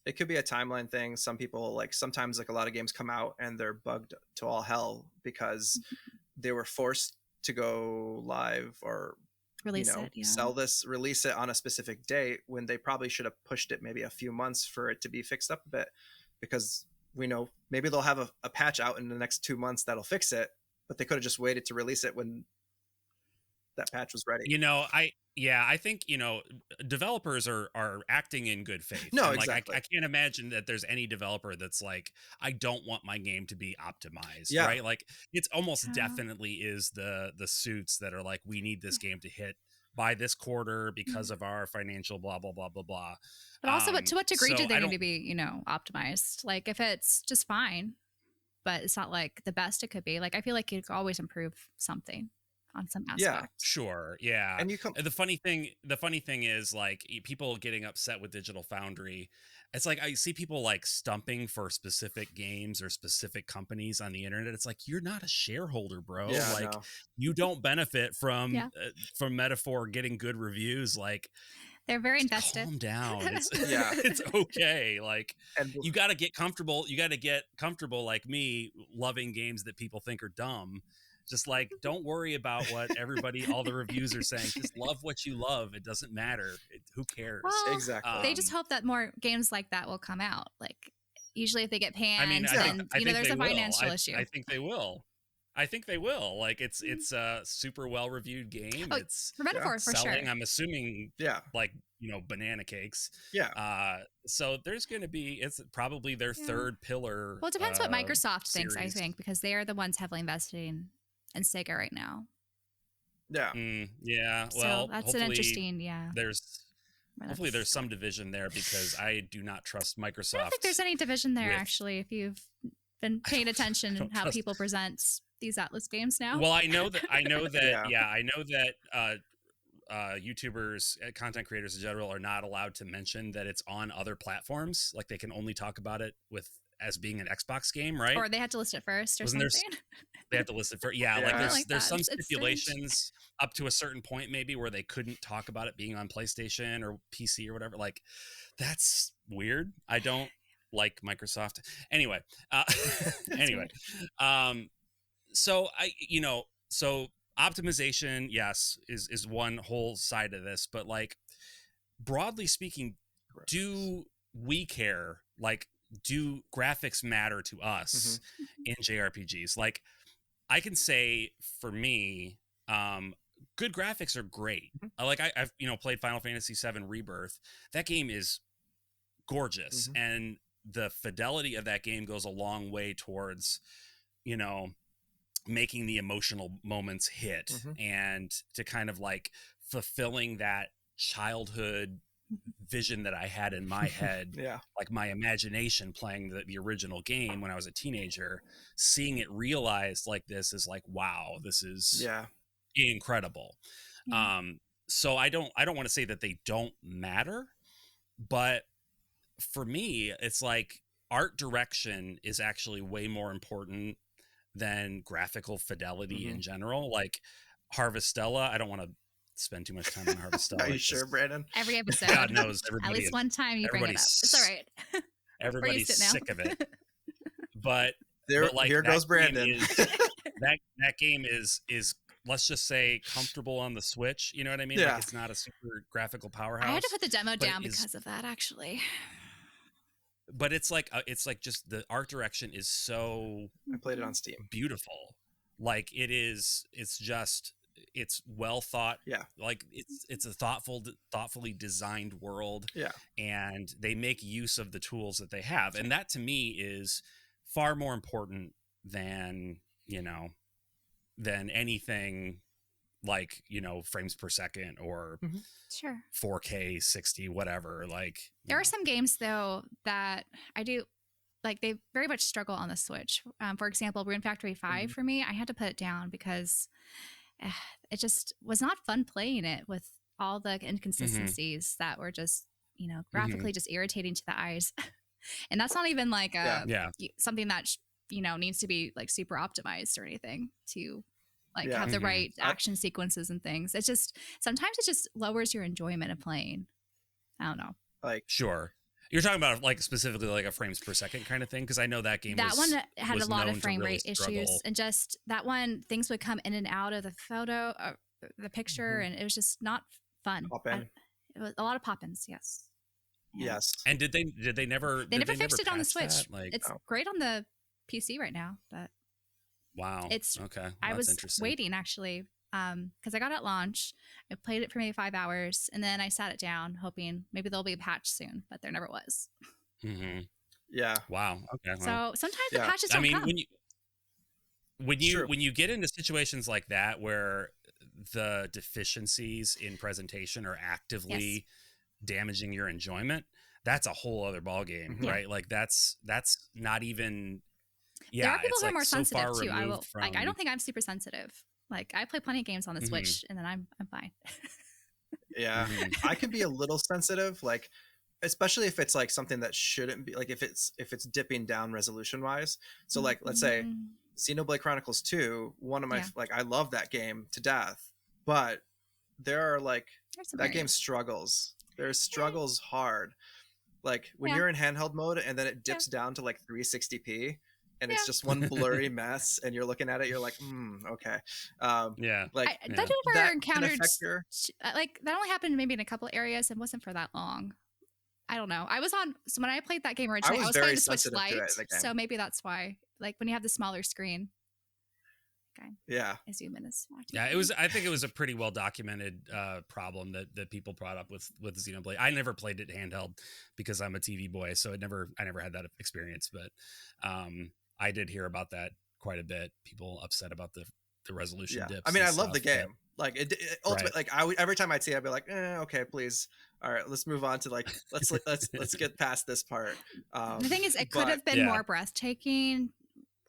It could be a timeline thing. Some people sometimes a lot of games come out and they're bugged to all hell because they were forced to go live or release it on a specific date when they probably should have pushed it maybe a few months for it to be fixed up a bit, because we know maybe they'll have a patch out in the next 2 months that'll fix it, but they could have just waited to release it when that patch was ready. I think, developers are acting in good faith. No, and exactly. I can't imagine that there's any developer that's like, I don't want my game to be optimized, right? Like it's almost definitely is the suits that are like, we need this game to hit by this quarter because of our financial blah, blah, blah, blah, blah. But also, but to what degree do they need to be, optimized? Like if it's just fine, but it's not like the best it could be. Like I feel like you could always improve something on some aspect. Yeah, sure. Yeah. And the funny thing is like people getting upset with Digital Foundry. It's like I see people like stumping for specific games or specific companies on the internet. It's like, you're not a shareholder, bro. You don't benefit from Metaphor getting good reviews. Like they're very invested. Calm down. It's okay. Like you got to get comfortable. You got to get comfortable like me loving games that people think are dumb. Just like, don't worry about what all the reviews are saying. Just love what you love. It doesn't matter. Who cares? Well, exactly. They just hope that more games like that will come out. Like usually if they get panned, I mean, then I think there's they a will. financial issue. I think they will. I think they will. Like it's a super well reviewed game. Oh, It's for Metaphor, for selling. sure. I'm assuming Yeah. like banana cakes. Yeah. So there's going to be it's probably their third pillar. Well, it depends what Microsoft thinks, I series. think, because they are the ones heavily investing in Sega right now. Yeah. Yeah. So Well, that's an interesting. Hopefully there's some division there because I do not trust Microsoft. I don't think there's any division there, actually, if you've been paying attention to how people present these Atlas games now. Well, I know that I know that YouTubers, content creators in general, are not allowed to mention that it's on other platforms. Like they can only talk about it as being an Xbox game, right? Or they had to list it first, or Wasn't something. They had to list it for like there's some stipulations up to a certain point maybe where they couldn't talk about it being on PlayStation or PC or whatever. Like that's weird. I don't like Microsoft anyway. Anyway, so so optimization, yes, is one whole side of this, but like broadly speaking, do we care? Like, do graphics matter to us in JRPGs? Like, I can say for me, good graphics are great. I've played Final Fantasy VII Rebirth. That game is gorgeous, and the fidelity of that game goes a long way towards making the emotional moments hit and to kind of like fulfilling that childhood vision that I had in my head. Like my imagination playing the original game when I was a teenager, seeing it realized like this is like, wow, this is incredible. So I don't want to say that they don't matter, but for me, it's like art direction is actually way more important than graphical fidelity in general. Like Harvestella, I don't want to spend too much time on Harvestella. Are you sure, Branden? Every episode. God knows everybody. At least one time you bring it up. It's all right. Everybody's sick of it. But like, here goes Branden. That game is let's just say comfortable on the Switch. You know what I mean? Yeah. Like it's not a super graphical powerhouse. I had to put the demo down because of that, actually. But it's like just the art direction is so. I played it on Steam. Beautiful. Like it's well thought. Yeah. Like it's a thoughtfully designed world. Yeah. And they make use of the tools that they have. And that to me is far more important than anything like, frames per second or 4K 60, whatever. Like there are some games though that I do like, they very much struggle on the Switch. For example, Rune Factory 5 for me, I had to put it down because it just was not fun playing it with all the inconsistencies that were just, graphically just irritating to the eyes. And that's not even like something that, needs to be like super optimized or anything to like have the right action sequences and things. It's just, sometimes it just lowers your enjoyment of playing. I don't know. Like, sure. You're talking about like specifically like a frames per second kind of thing, because I know that game one had a lot of frame rate issues, and just that one, things would come in and out of the photo, the picture, and it was just not fun. It was a lot of pop-ins, yes. Yes. And did they never fixed it on the Switch? Like, it's great on the PC right now, but wow, it's okay. Well, I was waiting actually. Because I got it at launch, I played it for maybe 5 hours, and then I sat it down, hoping maybe there'll be a patch soon, but there never was. Yeah. Wow. Okay. Well, so sometimes the patches don't come. When you get into situations like that where the deficiencies in presentation are actively damaging your enjoyment, that's a whole other ballgame, right? Like that's not even. Yeah, there are people who are like more so sensitive too. I don't think I'm super sensitive. Like I play plenty of games on the Switch, and then I'm fine. Yeah, I can be a little sensitive, like especially if it's like something that shouldn't be, like if it's dipping down resolution wise. So like let's say Xenoblade Chronicles 2, one of my like I love that game to death, but there are like that game struggles. There's struggles hard. Like when you're in handheld mode and then it dips down to like 360p. And it's just one blurry mess, and you're looking at it, you're like, okay. Like that never encountered. Like that only happened maybe in a couple areas, and wasn't for that long. I don't know. So when I played that game I originally, I was was very playing the Switch sensitive to Lite, it in the game. so maybe that's why. Like when you have the smaller screen, Yeah. I zoom in as watching. Yeah, it was. I think it was a pretty well documented problem that people brought up with Xenoblade. I never played it handheld because I'm a TV boy, so I never had that experience. But I did hear about that quite a bit. People upset about the resolution dips. I mean, and I love the stuff, game. Like it ultimately, like every time I'd see it, I'd be like, okay, please, all right, let's move on to like let's get past this part. The thing is, it could have been more breathtaking,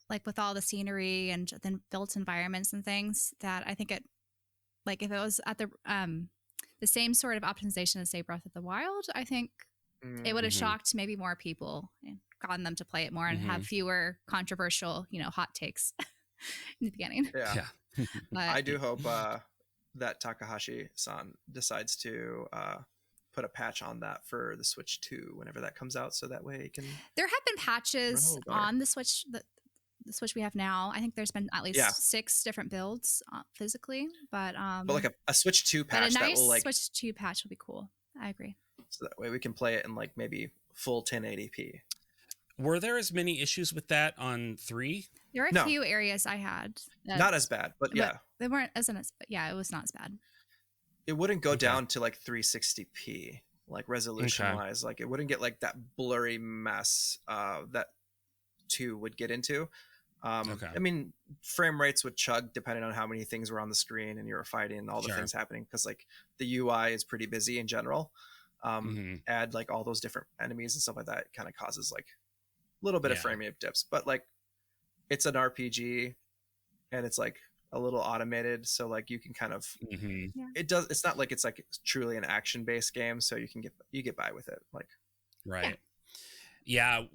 like with all the scenery and then built environments and things. That I think it, like if it was at the same sort of optimization as say Breath of the Wild, I think it would have shocked maybe more people and gotten them to play it more and have fewer controversial, hot takes in the beginning. Yeah. But I do hope that Takahashi-san decides to put a patch on that for the Switch 2 whenever that comes out, so that way it can. There have been patches on the Switch, the Switch we have now. I think there's been at least 6 different builds physically, but like a Switch 2 patch, but a nice that will Switch 2 patch would be cool. I agree. So that way we can play it in like maybe full 1080p. Were there as many issues with that on 3? There were a few areas I had. Not as bad, but yeah. They weren't as but yeah, it was not as bad. It wouldn't go down to like 360p, like resolution wise. Like it wouldn't get like that blurry mess that 2 would get into. I mean, frame rates would chug depending on how many things were on the screen and you were fighting and all the things happening, because like the UI is pretty busy in general. Add like all those different enemies and stuff like that, it kind of causes like a little bit of frame rate dips, but like it's an RPG and it's like a little automated, so like you can kind of it's not like it's like truly an action based game, so you get by with it, like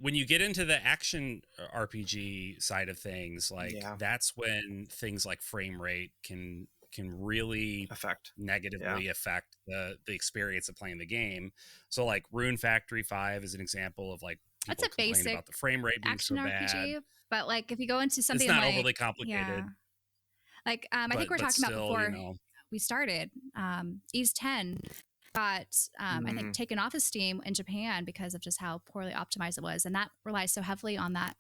when you get into the action RPG side of things, like that's when things like frame rate can really negatively affect the experience of playing the game. So like Rune Factory 5 is an example of like people that's a basic about the frame rate being action so RPG, bad. But like if you go into something it's not like, overly complicated. Like I think we're talking about before we started. Ease 10 got I think taken off of Steam in Japan because of just how poorly optimized it was, and that relies so heavily on that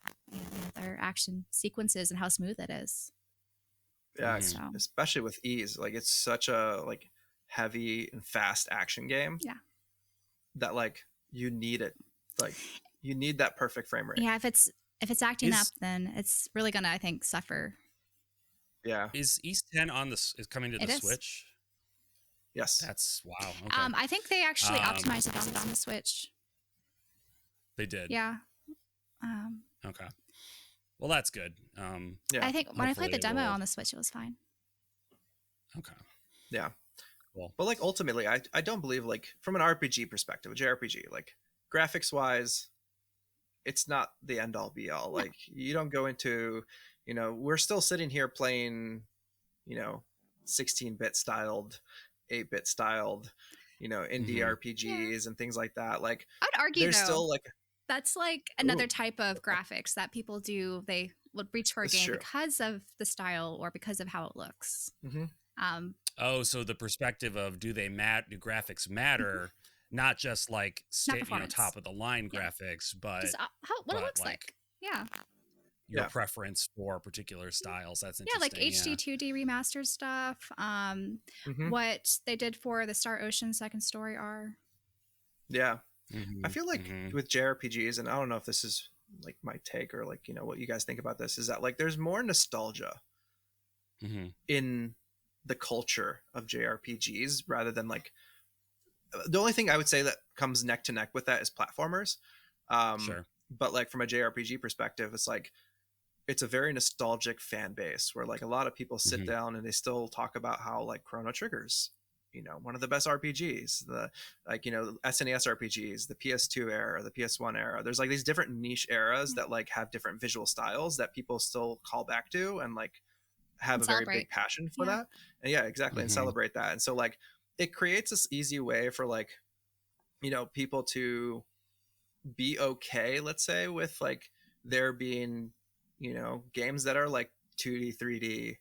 their action sequences and how smooth it is. Yeah, especially with Ease, like it's such a like heavy and fast action game. Yeah, that like you need it, like you need that perfect frame rate. Yeah, if it's acting up, then it's really gonna, I think, suffer. Yeah. Is East 10 is coming to the Switch? Yes. That's wow. Okay. I think they actually optimized it on the Switch. They did. Yeah. Okay. Well, that's good. I think when I played the demo on the Switch, it was fine. Okay. Yeah. Cool. But like ultimately, I don't believe, like from an RPG perspective, a JRPG, like graphics wise, it's not the end all be all. Like you don't go into, we're still sitting here playing, 16-bit styled, 8-bit styled, indie RPGs and things like that. Like I'd argue there's still like that's like another type of graphics that people do. They would reach for a game because of the style or because of how it looks. So the perspective of do graphics matter? Not just like top of the line graphics, but what it looks like. Yeah. Your preference for particular styles. That's interesting. Like HD 2D remastered stuff. What they did for the Star Ocean Second Story R. Yeah. I feel like with JRPGs, and I don't know if this is like my take or like, what you guys think about this, is that like there's more nostalgia in the culture of JRPGs rather than like, the only thing I would say that comes neck to neck with that is platformers. But like from a JRPG perspective, it's like, it's a very nostalgic fan base where like a lot of people sit down and they still talk about how like Chrono Trigger's, one of the best RPGs, the like, SNES RPGs, the PS2 era, the PS1 era. There's like these different niche eras that like have different visual styles that people still call back to and like have a very big passion for that. And exactly. And celebrate that. And so like, it creates this easy way for like, people to be okay, let's say, with like there being, games that are like 2D, 3D,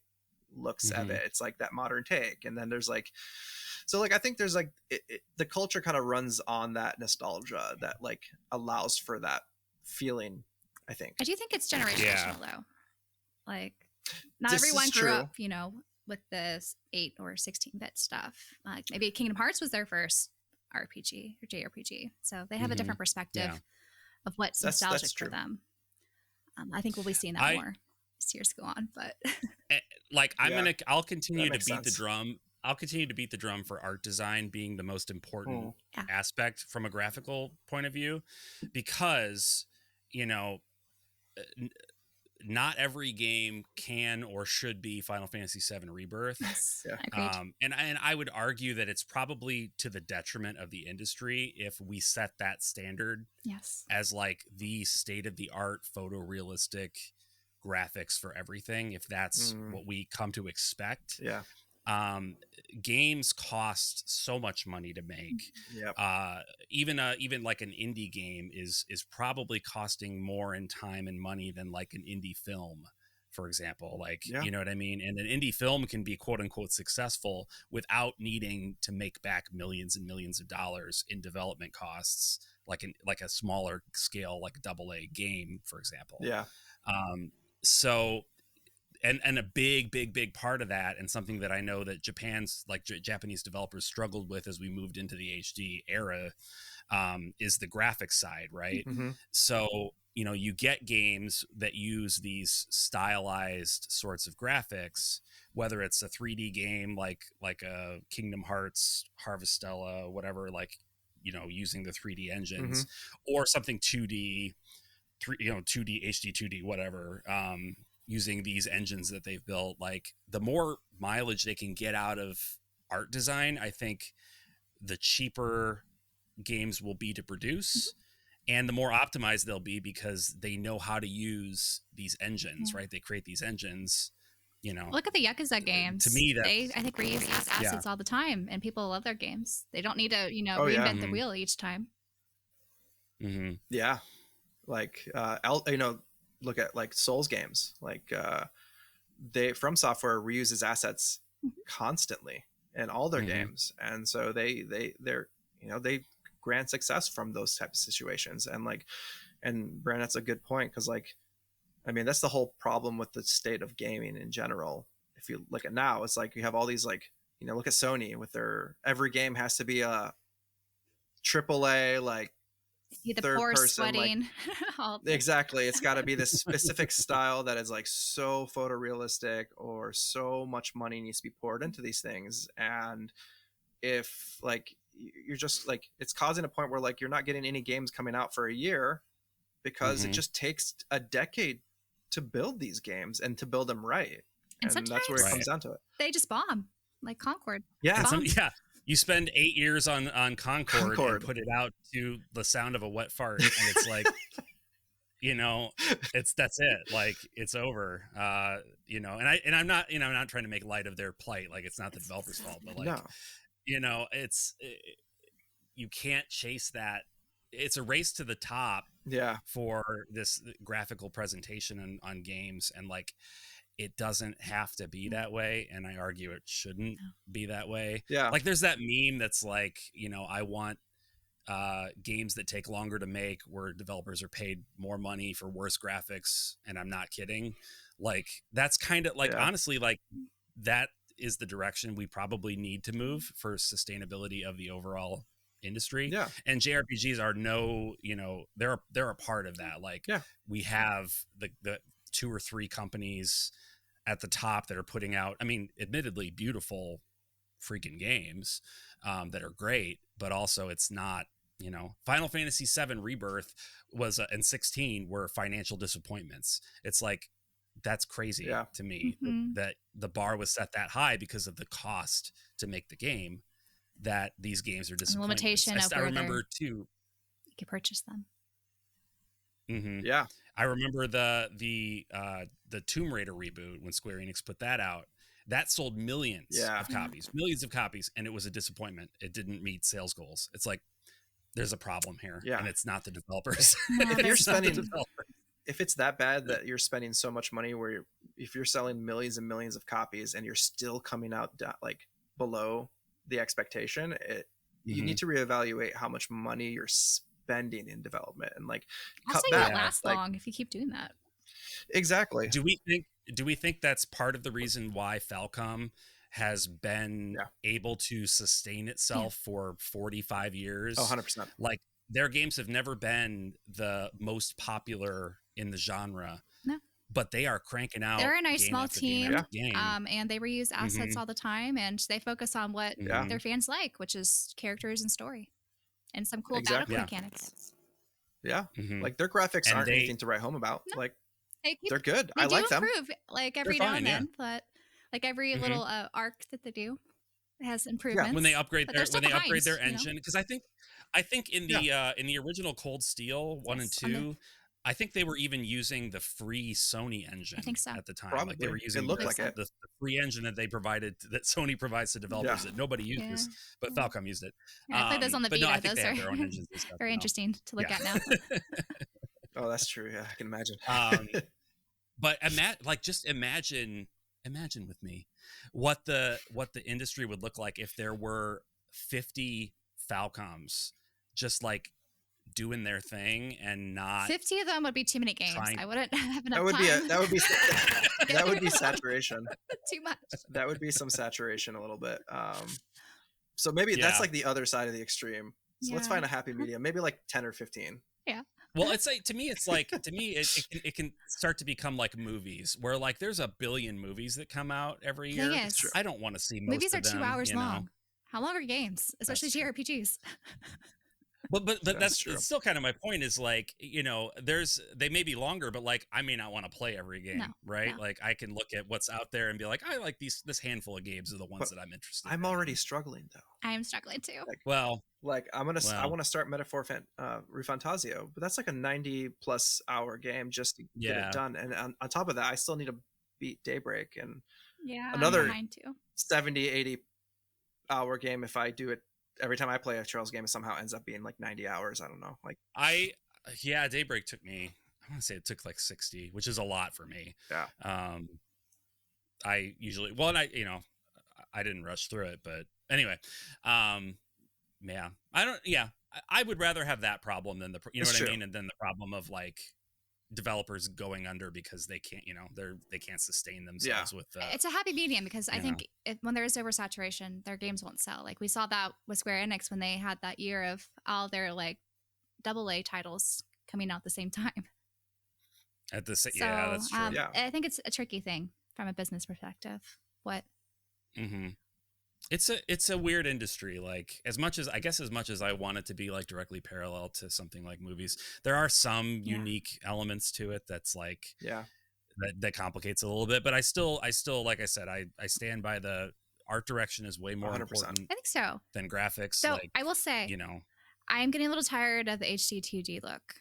looks of it. It's like that modern take. And then there's like, so like I think there's like the culture kind of runs on that nostalgia that like allows for that feeling, I think. I do think it's generational though. Like not everyone grew up, you know, with this 8 or 16-bit stuff. Like maybe Kingdom Hearts was their first RPG or JRPG. So they have a different perspective of what's nostalgic for them. I think we'll be seeing that more as years go on, but like I'll continue to beat the drum. I'll continue to beat the drum for art design being the most important aspect from a graphical point of view, because, you know, not every game can or should be Final Fantasy VII Rebirth. Yes, and I would argue that it's probably to the detriment of the industry if we set that standard as like the state of the art photorealistic graphics for everything. If that's what we come to expect, games cost so much money to make. Even like an indie game is probably costing more in time and money than like an indie film, for example. Like, you know what I mean? And an indie film can be quote unquote successful without needing to make back millions and millions of dollars in development costs, like a smaller scale, like a AA game, for example. So and a big part of that, and something that I know that Japan's like Japanese developers struggled with as we moved into the HD era, is the graphics side, right? So, you know, you get games that use these stylized sorts of graphics, whether it's a 3D game like a Kingdom Hearts, Harvestella, whatever, like, you know, using the 3D engines, or something 2D, 2D, HD 2D, whatever, using these engines that they've built. Like, the more mileage they can get out of art design, I think the cheaper games will be to produce, and the more optimized they'll be because they know how to use these engines, right? They create these engines, you know. Look at the Yakuza games. To me, I think reuse these assets all the time, and people love their games. They don't need to, reinvent the wheel each time. Yeah. Like, look at like Souls games, like From Software reuses assets constantly in all their games, and so they're they grant success from those types of situations. And like, and Branden, that's a good point, because like, I mean, that's the whole problem with the state of gaming in general. If you look at now, it's like you have all these, like, look at Sony with their every game has to be a AAA, like, the third poor person, sweating. Like, exactly, it's got to be this specific style that is like so photorealistic, or so much money needs to be poured into these things. And if like you're just like, it's causing a point where like you're not getting any games coming out for a year, because it just takes a decade to build these games and to build them right. And that's where it comes down to it. They just bomb, like Concord. You spend 8 years on Concord and put it out to the sound of a wet fart, and it's like, that's it. Like, it's over. And I'm not, I'm not trying to make light of their plight. Like, it's not the developer's fault, but like, you can't chase that. It's a race to the top. For this graphical presentation on games, and like, it doesn't have to be that way, and I argue it shouldn't be that way. Like, there's that meme that's like, I want games that take longer to make, where developers are paid more money for worse graphics, and I'm not kidding. Like, that's kind of like, honestly, like, that is the direction we probably need to move for sustainability of the overall industry. And JRPGs are they're a part of that. Like, we have the 2 or 3 companies at the top that are putting out, I mean, admittedly beautiful freaking games that are great, but also it's not, Final Fantasy VII Rebirth was and 16 were financial disappointments. It's like, that's crazy to me that the bar was set that high because of the cost to make the game, that these games are disappointments. Limitation of I remember too, you can purchase them. I remember the Tomb Raider reboot, when Square Enix put that out. That sold millions of copies, and it was a disappointment. It didn't meet sales goals. It's like, there's a problem here, and it's not the developers. If you're spending, if it's that bad that you're spending so much money where if you're selling millions and millions of copies and you're still coming out like below the expectation, you need to reevaluate how much money you're spending in development and like also cut you back. won't last like, long if you keep doing that. Exactly. Do we think that's part of the reason why Falcom has been able to sustain itself for 45 years? 100%. Like, their games have never been the most popular in the genre. No. But they are cranking out. They're a nice small team, game. And they reuse assets all the time, and they focus on what their fans like, which is characters and story, and some cool battle mechanics. Yeah, like their graphics aren't anything to write home about. No. Like they're good. I like them. Like every now and then, but like every little arc that they do has improvements. Yeah. When they upgrade their engine, because I think in the original Cold Steel 1 and 2. I think they were even using the free Sony engine at the time. Probably. Like they were using the free engine that they provided, that Sony provides to developers that nobody uses, but Falcom used it. I played those on the Vita. No, I think those they are have their own engines and stuff very interesting to look at now. Oh, that's true. Yeah, I can imagine. But just imagine with me what the industry would look like if there were 50 Falcoms just like doing their thing and not 50 of them would be too many games. I wouldn't have enough time. That would be saturation. Too much. That would be some saturation a little bit. So maybe that's like the other side of the extreme. So let's find a happy medium. Maybe like 10 or 15. Yeah. Well, it's like to me it can start to become like movies, where like there's a billion movies that come out every year. I don't want to see movies are 2 hours long. How long are games, especially JRPGs? But that's still kind of my point, is like, they may be longer, but like I may not want to play every game, right? No. Like I can look at what's out there and be like, I like this handful of games are the ones that I'm interested in. I'm already struggling though. I am struggling too. I want to start Metaphor Fantazio, but that's like a 90+ hour game just to get it done. And on top of that, I still need to beat Daybreak and another 70-80 hour game if I do it. Every time I play a Trails game, it somehow ends up being like 90 hours. I don't know. Daybreak took me, I want to say it took like 60, which is a lot for me. Yeah. I usually, I didn't rush through it, but anyway, I would rather have that problem than I mean? And then the problem of like developers going under because they can't, they can't sustain themselves with it's a happy medium, because I think when there is oversaturation, their games won't sell. Like we saw that with Square Enix when they had that year of all their like AA titles coming out at the same time. That's true. I think it's a tricky thing from a business perspective. It's a weird industry. Like as much as I want it to be like directly parallel to something like movies, there are some unique elements to it that's like that complicates it a little bit. But I still like I said, I stand by the art direction is way more 100%. Important. I think so. Than graphics. So like, I will say, I'm getting a little tired of the HD 2D look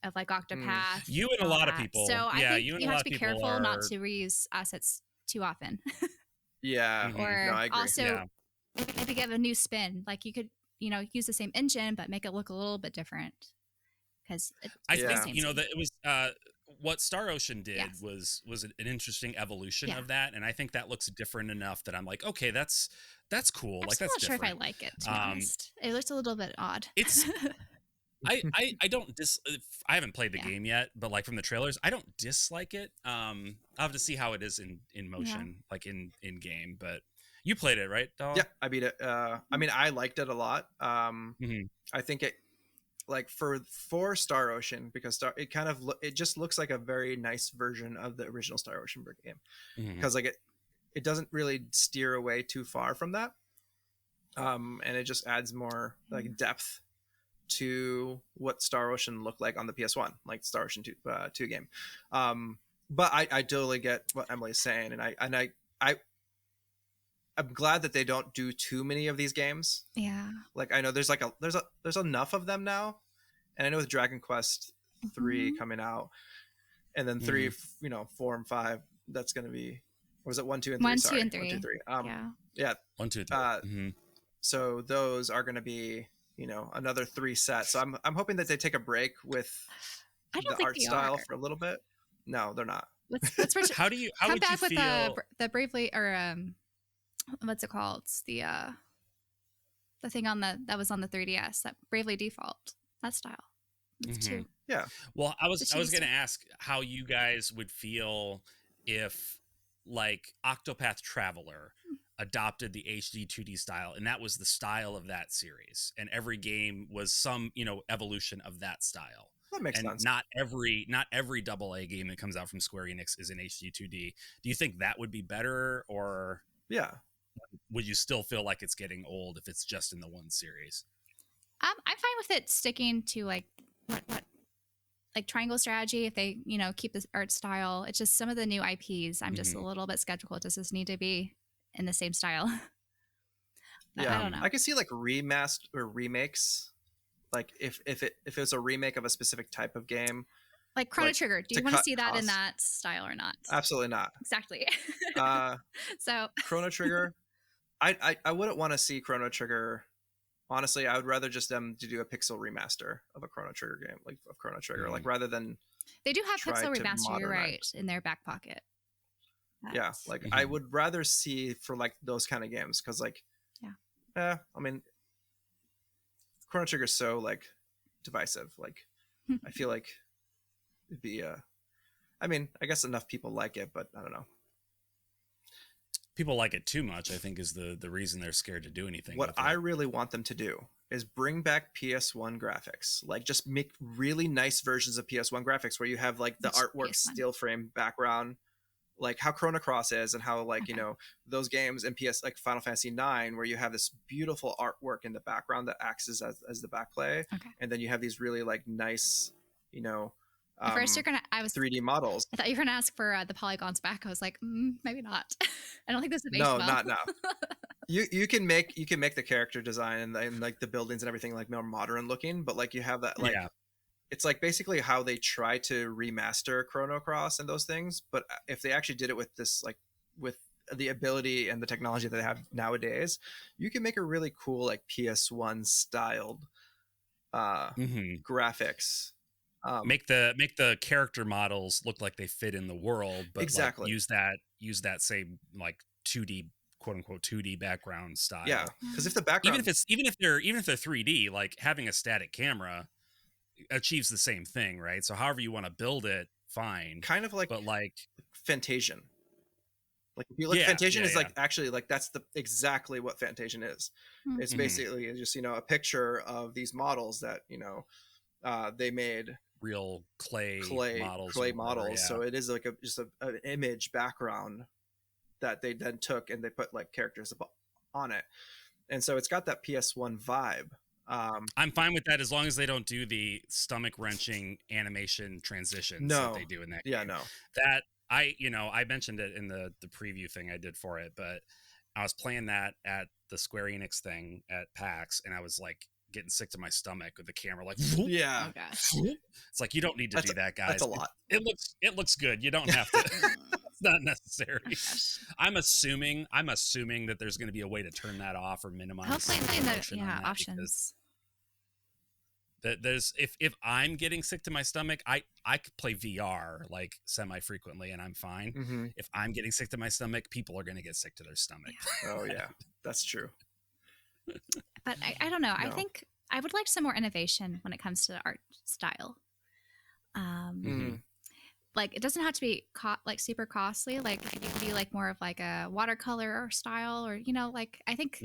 of like Octopath. You and a lot of people. So I think you have to be careful not to reuse assets too often. Yeah. Or I agree. Also, maybe give a new spin. Like you could, use the same engine, but make it look a little bit different. Because I think that it was what Star Ocean did was an interesting evolution of that, and I think that looks different enough that I'm like, okay, that's cool. I'm like still that's not sure if I like it. To be honest, it looks a little bit odd. It's. I haven't played the game yet, but like from the trailers, I don't dislike it. I'll have to see how it is in motion, like in game. But you played it, right, Dog? Yeah, I beat it. I mean, I liked it a lot. I think it, like for Star Ocean, because it just looks like a very nice version of the original Star Ocean game, because like it doesn't really steer away too far from that, and it just adds more like depth to what Star Ocean looked like on the PS1, like Star Ocean 2 game. But I totally get what Emily's saying, and I'm glad that they don't do too many of these games. Yeah. Like I know there's enough of them now, and I know with Dragon Quest 3 coming out, and then 3, 4 and 5, that's going to be, or was it 1, 2, and 3? 1, 2, and 3. 1, 2, 3. Yeah. 1, 2, 3. So those are going to be, another 3 sets. So I'm hoping that they take a break with the art style for a little bit. No, they're not. how would you come back with feel? the Bravely, or what's it called? It's the thing that was on the 3DS, that Bravely Default, that style. It's two. Yeah. Well, I was The going 2D to ask how you guys would feel if like Octopath Traveler adopted the HD 2D style, and that was the style of that series, and every game was some, evolution of that style. That makes And sense. not every AA game that comes out from Square Enix is in HD 2D. Do you think that would be better, or Yeah. would you still feel like it's getting old if it's just in the one series? I'm fine with it sticking to like what like Triangle Strategy, if they keep this art style. It's just some of the new IPs, I'm just a little bit skeptical. Does this need to be in the same style? Yeah, I don't know. I can see like remaster or remakes. Like if it was a remake of a specific type of game, like Chrono Trigger. Do you want to see that in costs. that style or not? Absolutely not. Exactly. So Chrono Trigger, I wouldn't want to see Chrono Trigger. Honestly, I would rather just them to do a pixel remaster of a Chrono Trigger game, like of Chrono Trigger, like rather than they do have try pixel to remaster. You're modernize. right, in their back pocket. Yeah, like I would rather see for like those kind of games, because like I mean, Chrono Trigger is so like divisive. Like I feel like it'd be I mean, I guess enough people like it, but I don't know. People like it too much, I think, is the reason they're scared to do anything. What I really want them to do is bring back PS1 graphics. Like just make really nice versions of PS1 graphics where you have like the artwork PS1. steel frame background, like how Chrono Cross is, and how like those games in PS like Final Fantasy 9 where you have this beautiful artwork in the background that acts as the backplay, and then you have these really like nice, at first I was 3D models. I thought you were gonna ask for the polygons back. I was like, maybe not. I don't think this is No, well. not now. You can make the character design and like the buildings and everything like more modern looking, but like you have that like it's like basically how they try to remaster Chrono Cross and those things. But if they actually did it with this like with the ability and the technology that they have nowadays, you can make a really cool like PS1 styled graphics. Make the character models look like they fit in the world, but exactly like use that same like 2D, quote unquote 2D background style. Yeah, because if the background even if they're 3D, like having a static camera achieves the same thing, right? So however you want to build it, fine. Kind of like, but like Fantasian. Like if you look, Fantasian is like actually like that's exactly what Fantasian is. It's basically just a picture of these models that they made real clay models. So it is like just an image background that they then took and they put like characters on it, and so it's got that PS1 vibe. I'm fine with that as long as they don't do the stomach wrenching animation transitions that they do in that game. That I mentioned it in the preview thing I did for it, but I was playing that at the Square Enix thing at PAX, and I was like getting sick to my stomach with the camera like yeah. Oh gosh. It's like you don't need to do that, guys. That's a lot. It looks good. You don't have to. It's not necessary. I'm assuming that there's going to be a way to turn that off or minimize. Hopefully the options. There's if I'm getting sick to my stomach, I could play VR like semi frequently and I'm fine. If I'm getting sick to my stomach, people are going to get sick to their stomach. Oh yeah, that's true. But I don't know. No. I think I would like some more innovation when it comes to the art style. Like it doesn't have to be like super costly. Like it could be like more of like a watercolor style, or like I think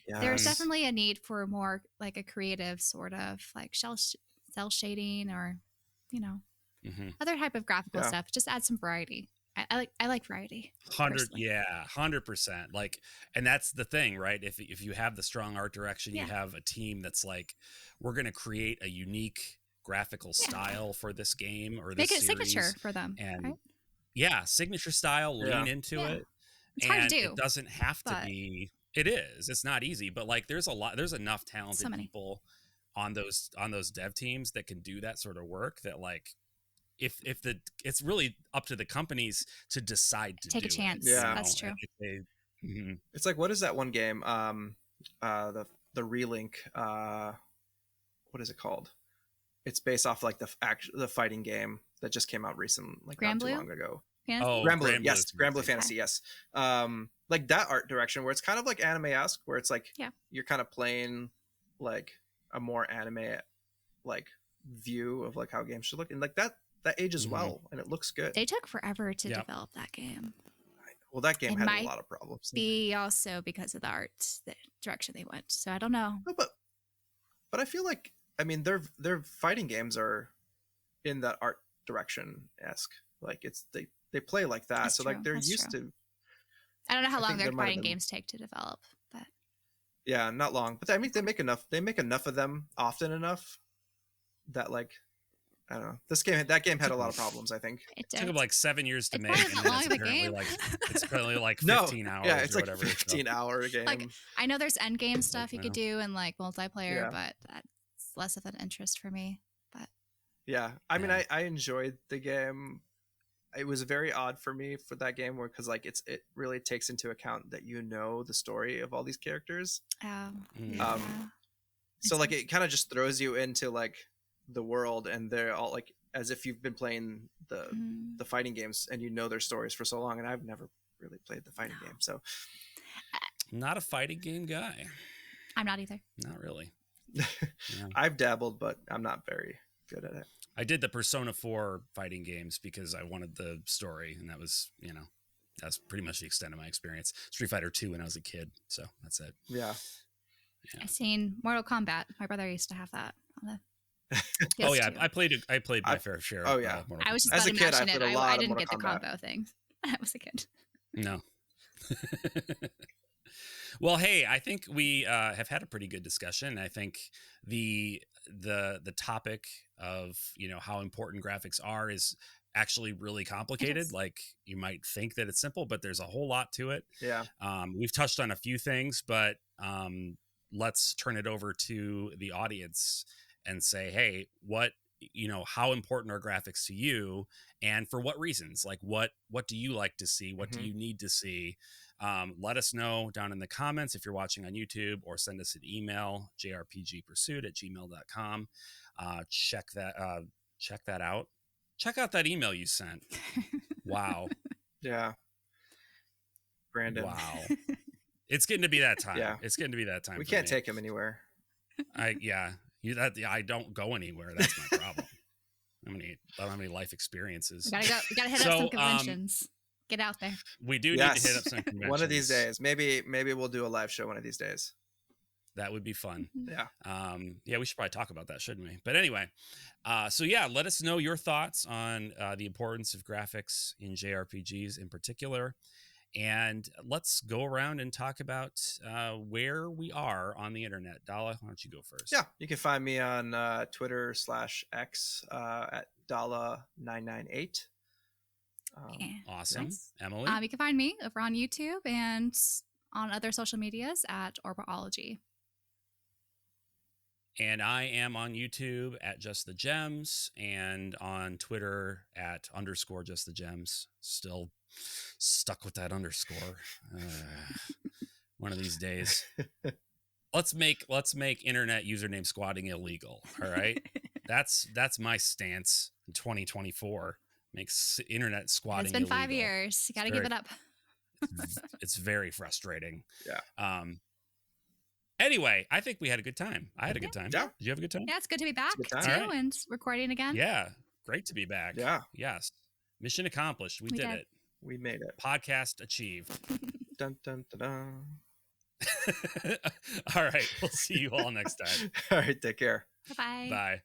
there's definitely a need for more like a creative sort of like cell shading or other type of graphical stuff. Just add some variety. I like variety. 100%. Like, and that's the thing, right? If you have the strong art direction, you have a team that's like, we're going to create a unique graphical style for this game or this series. Make it signature for them. And signature style, lean into it. It's hard to do. It doesn't have to be. It is. It's not easy, but like there's enough talented people on those dev teams that can do that sort of work that like it's really up to the companies to decide to take a chance. That's true. It's like, what is that one game? The Relink. What is it called? It's based off like the fighting game that just came out recently, like not too long ago. Fantasy? Oh, Granblue, yes, Granblue Granblue Fantasy. Fantasy, yes. Like that art direction where it's kind of like anime-esque, where it's like Yeah. you're kind of playing like a more anime like view of like how games should look, and like that ages Mhm. well, and it looks good. They took forever to Yep. develop that game. Well, that game It had a might lot of problems. Be also because of the art, the direction they went. So I don't know. No, but I feel like, I mean, their fighting games are in that art direction esque. Like it's they play like that, That's so true. like they're That's used true. to. I don't know how I long think their there might have fighting been- games take to develop, but Yeah, not long, but I mean they make enough. They make enough of them often enough that like I don't know. That game had a lot of problems. I think. it It took them did. like 7 years to It's make, probably and not then long it's of a currently game. like it's currently like No, 15 hours yeah, it's or like whatever. 15-hour game. Like I know there's end game stuff you no. could do and like multiplayer, Yeah. but that's less of an interest for me. But Yeah, I mean, Yeah. I enjoyed the game. It was very odd for me for that game, where because like it really takes into account that you know the story of all these characters. Mm. yeah. So like it kind of just throws you into like the world, and they're all like as if you've been playing Mm. the fighting games and you know their stories for so long. And I've never really played the fighting game, so Not a fighting game guy. I'm not either. Not really. I've dabbled, but I'm not very good at it. I did the Persona 4 fighting games because I wanted the story, and that was, that's pretty much the extent of my experience. Street Fighter 2 when I was a kid, so that's it. Yeah. I've seen Mortal Kombat. My brother used to have that on the Oh yeah, PS2. I played my fair share. Oh, of, yeah. Mortal I was just As a letting kid, I mention it. played a lot I of didn't Mortal get the Kombat. combo thing. I was a kid. No. Well, hey, I think we have had a pretty good discussion. I think the topic of how important graphics are is actually really complicated. is. Like you might think that it's simple, but there's a whole lot to it. Yeah. We've touched on a few things, but let's turn it over to the audience and say, hey, how important are graphics to you, and for what reasons? Like what do you like to see? What do you need to see? Let us know down in the comments if you're watching on YouTube, or send us an email, jrpgpursuit@gmail.com. Check that out. Check out that email you sent. Wow. Yeah. Branden. Wow. It's getting to be that time. Yeah. It's getting to be that time. We for can't me. take him anywhere. I don't go anywhere. That's my problem. I don't have any life experiences. We gotta hit So, up some conventions. Get out there. We do need Yes. to hit up some conventions. One of these days. Maybe we'll do a live show one of these days. That would be fun. Yeah. Yeah, we should probably talk about that, shouldn't we? But anyway, so yeah, let us know your thoughts on the importance of graphics in JRPGs in particular. And let's go around and talk about where we are on the internet. Dalla, why don't you go first? Yeah. You can find me on Twitter/X at Dalla998. Yeah. Awesome. Nice. Emily? You can find me over on YouTube and on other social medias at Orbitology. And I am on YouTube at Just the Gems, and on Twitter at _Just the Gems. Still stuck with that underscore. One of these days. Let's make internet username squatting illegal. All right. That's my stance in 2024. Makes internet squatting It's been illegal. 5 years. You gotta give it up. It's very frustrating. Yeah. Anyway, I think we had a good time. I had a good time. Yeah. Did you have a good time? Yeah, it's good to be back a too, good time. All right. and recording again. Yeah. Great to be back. Yeah. Yes. Mission accomplished. We We did did. it. We made it. Podcast achieved. Dun, dun, dun, dun. All right. We'll see you all next time. All right. Take care. Bye-bye. Bye.